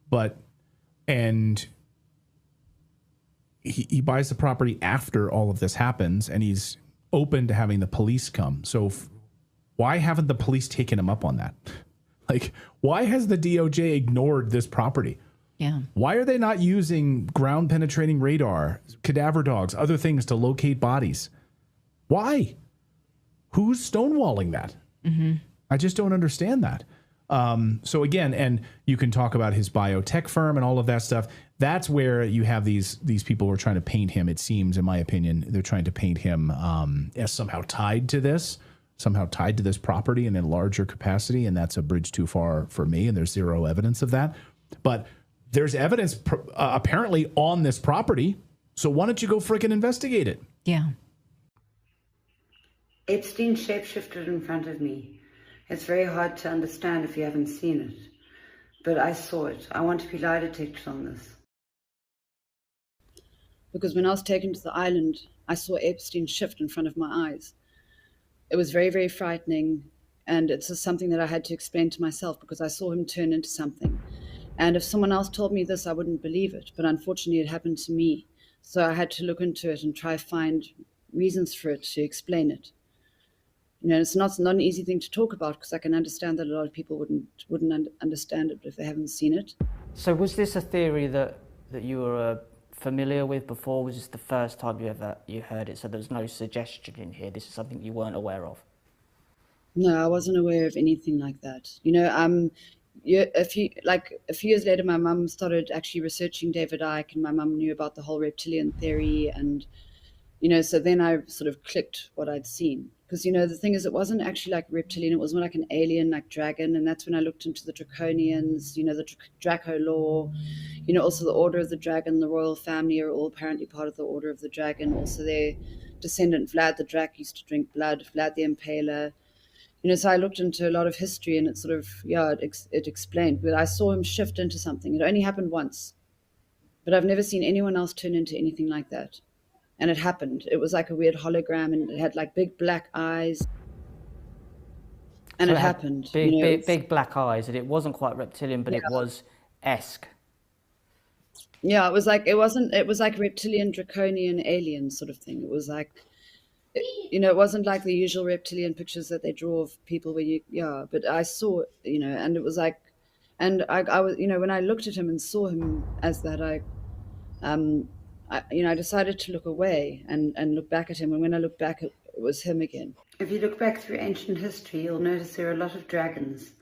but he buys the property after all of this happens, and he's open to having the police come. So why haven't the police taken him up on that? Like, why has the DOJ ignored this property? Yeah. Why are they not using ground penetrating radar, cadaver dogs, other things to locate bodies? Why? Who's stonewalling that? I just don't understand that. So again, and you can talk about his biotech firm and all of that stuff. That's where you have these people who are trying to paint him. It seems, in my opinion, they're trying to paint him as somehow tied to this property in a larger capacity, and that's a bridge too far for me, and there's zero evidence of that. But there's evidence apparently on this property, so why don't you go frickin' investigate it? Yeah. Epstein shapeshifted in front of me. It's very hard to understand if you haven't seen it, but I saw it. I want to be lie detected on this. Because when I was taken to the island, I saw Epstein shift in front of my eyes. It was very, very frightening, and it's just something that I had to explain to myself because I saw him turn into something. And if someone else told me this, I wouldn't believe it, but unfortunately it happened to me. So I had to look into it and try to find reasons for it to explain it. It's not an easy thing to talk about because I can understand that a lot of people wouldn't understand it if they haven't seen it. So was this a theory that you were familiar with before? Was this the first time you heard it? So there was no suggestion in here. This is something you weren't aware of. No, I wasn't aware of anything like that. A few years later, my mum started actually researching David Icke, and my mum knew about the whole reptilian theory, and so then I sort of clicked what I'd seen. Because, the thing is, it wasn't actually like reptilian, it was more like an alien, like dragon. And that's when I looked into the Draconians, the Draco law, also the Order of the Dragon, the royal family are all apparently part of the Order of the Dragon. Also their descendant, Vlad the Drac, used to drink blood, Vlad the Impaler. So I looked into a lot of history, and it sort of, it explained. But I saw him shift into something. It only happened once. But I've never seen anyone else turn into anything like that. And it happened. It was like a weird hologram, and it had like big black eyes. And so it happened. Big black eyes, and it wasn't quite reptilian, but it was esque. Yeah, it was like reptilian, draconian, alien sort of thing. It was like, it wasn't like the usual reptilian pictures that they draw of people but I saw, and it was like, and I was, when I looked at him and saw him as that, I decided to look away and look back at him. And when I looked back, it was him again. If you look back through ancient history, you'll notice there are a lot of dragons.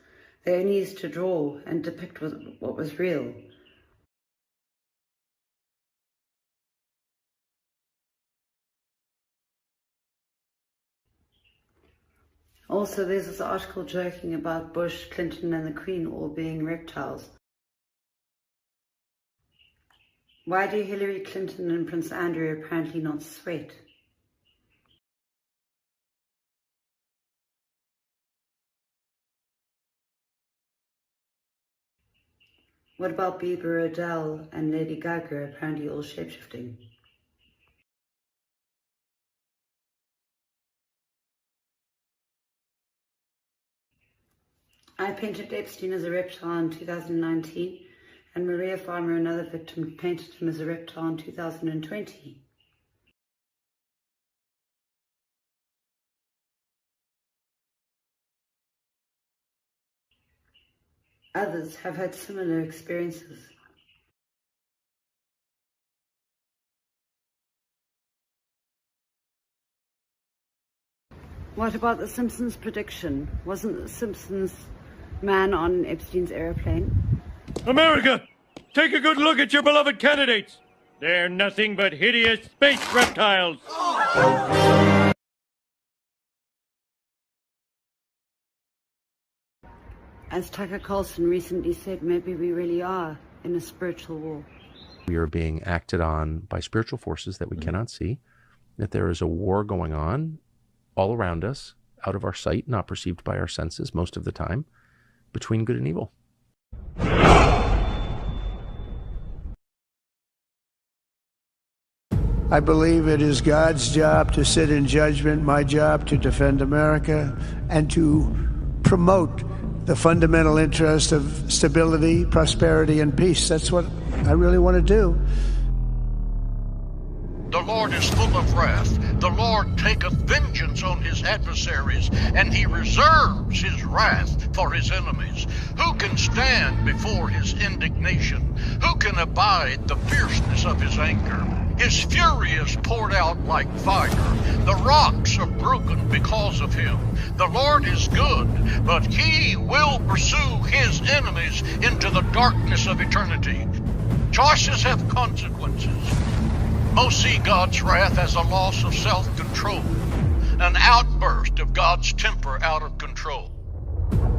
They only used to draw and depict what was real. Also, there's this article joking about Bush, Clinton, and the Queen all being reptiles. Why do Hillary Clinton and Prince Andrew apparently not sweat? What about Bieber, Adele, and Lady Gaga apparently all shapeshifting? I painted Epstein as a reptile in 2019, and Maria Farmer, another victim, painted him as a reptile in 2020. Others have had similar experiences. What about The Simpsons prediction? Wasn't The Simpsons man on Epstein's airplane? America, take a good look at your beloved candidates. They're nothing but hideous space reptiles. As Tucker Carlson recently said, maybe we really are in a spiritual war. We are being acted on by spiritual forces that we cannot see, that there is a war going on all around us, out of our sight, not perceived by our senses most of the time, between good and evil. I believe it is God's job to sit in judgment, my job to defend America, and to promote the fundamental interest of stability, prosperity, and peace. That's what I really want to do. The Lord is full of wrath. The Lord taketh vengeance on his adversaries, and he reserves his wrath for his enemies. Who can stand before his indignation? Who can abide the fierceness of his anger? His fury is poured out like fire. The rocks are broken because of him. The Lord is good, but he will pursue his enemies into the darkness of eternity. Choices have consequences. Most see God's wrath as a loss of self-control, an outburst of God's temper out of control.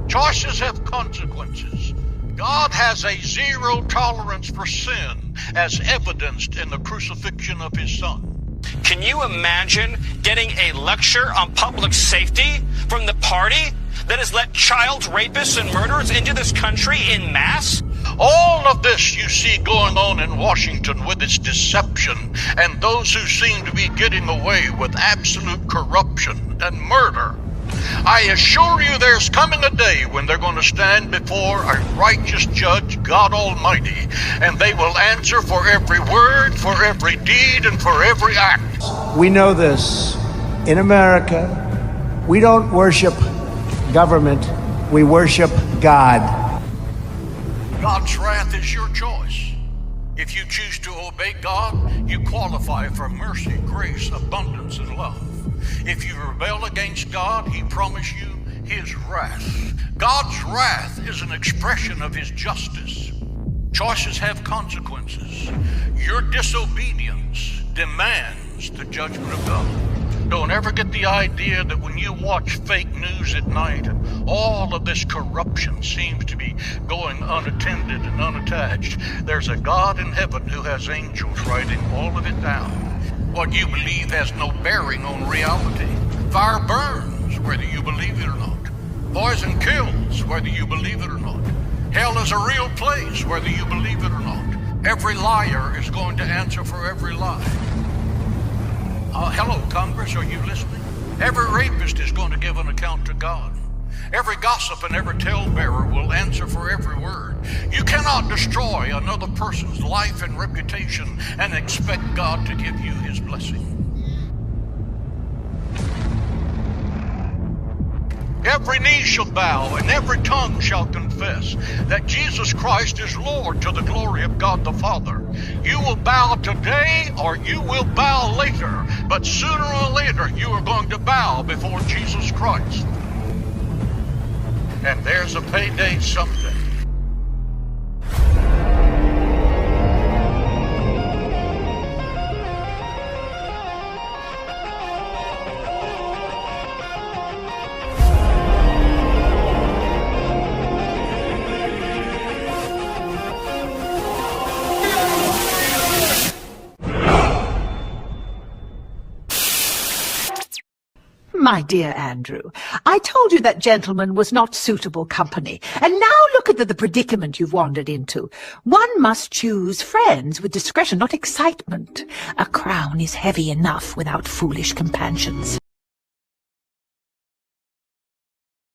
Choices have consequences. God has a zero tolerance for sin, as evidenced in the crucifixion of his Son. Can you imagine getting a lecture on public safety from the party that has let child rapists and murderers into this country in mass? All of this you see going on in Washington with its deception and those who seem to be getting away with absolute corruption and murder. I assure you there's coming a day when they're going to stand before a righteous judge, God Almighty, and they will answer for every word, for every deed, and for every act. We know this. In America, we don't worship government, we worship God. God's wrath is your choice. If you choose to obey God, you qualify for mercy, grace, abundance, and love. If you rebel against God, he promised you his wrath. God's wrath is an expression of his justice. Choices have consequences. Your disobedience demands the judgment of God. Don't ever get the idea that when you watch fake news at night and all of this corruption seems to be going unattended and unattached, there's a God in heaven who has angels writing all of it down. What you believe has no bearing on reality. Fire burns, whether you believe it or not. Poison kills, whether you believe it or not. Hell is a real place, whether you believe it or not. Every liar is going to answer for every lie. Hello, Congress, are you listening? Every rapist is going to give an account to God. Every gossip and every talebearer will answer for every word. You cannot destroy another person's life and reputation and expect God to give you his blessing. Every knee shall bow and every tongue shall confess that Jesus Christ is Lord to the glory of God the Father. You will bow today or you will bow later, but sooner or later you are going to bow before Jesus Christ. And there's a payday someday. My dear Andrew, I told you that gentleman was not suitable company, and now look at the predicament you've wandered into. One must choose friends with discretion, not excitement. A crown is heavy enough without foolish companions.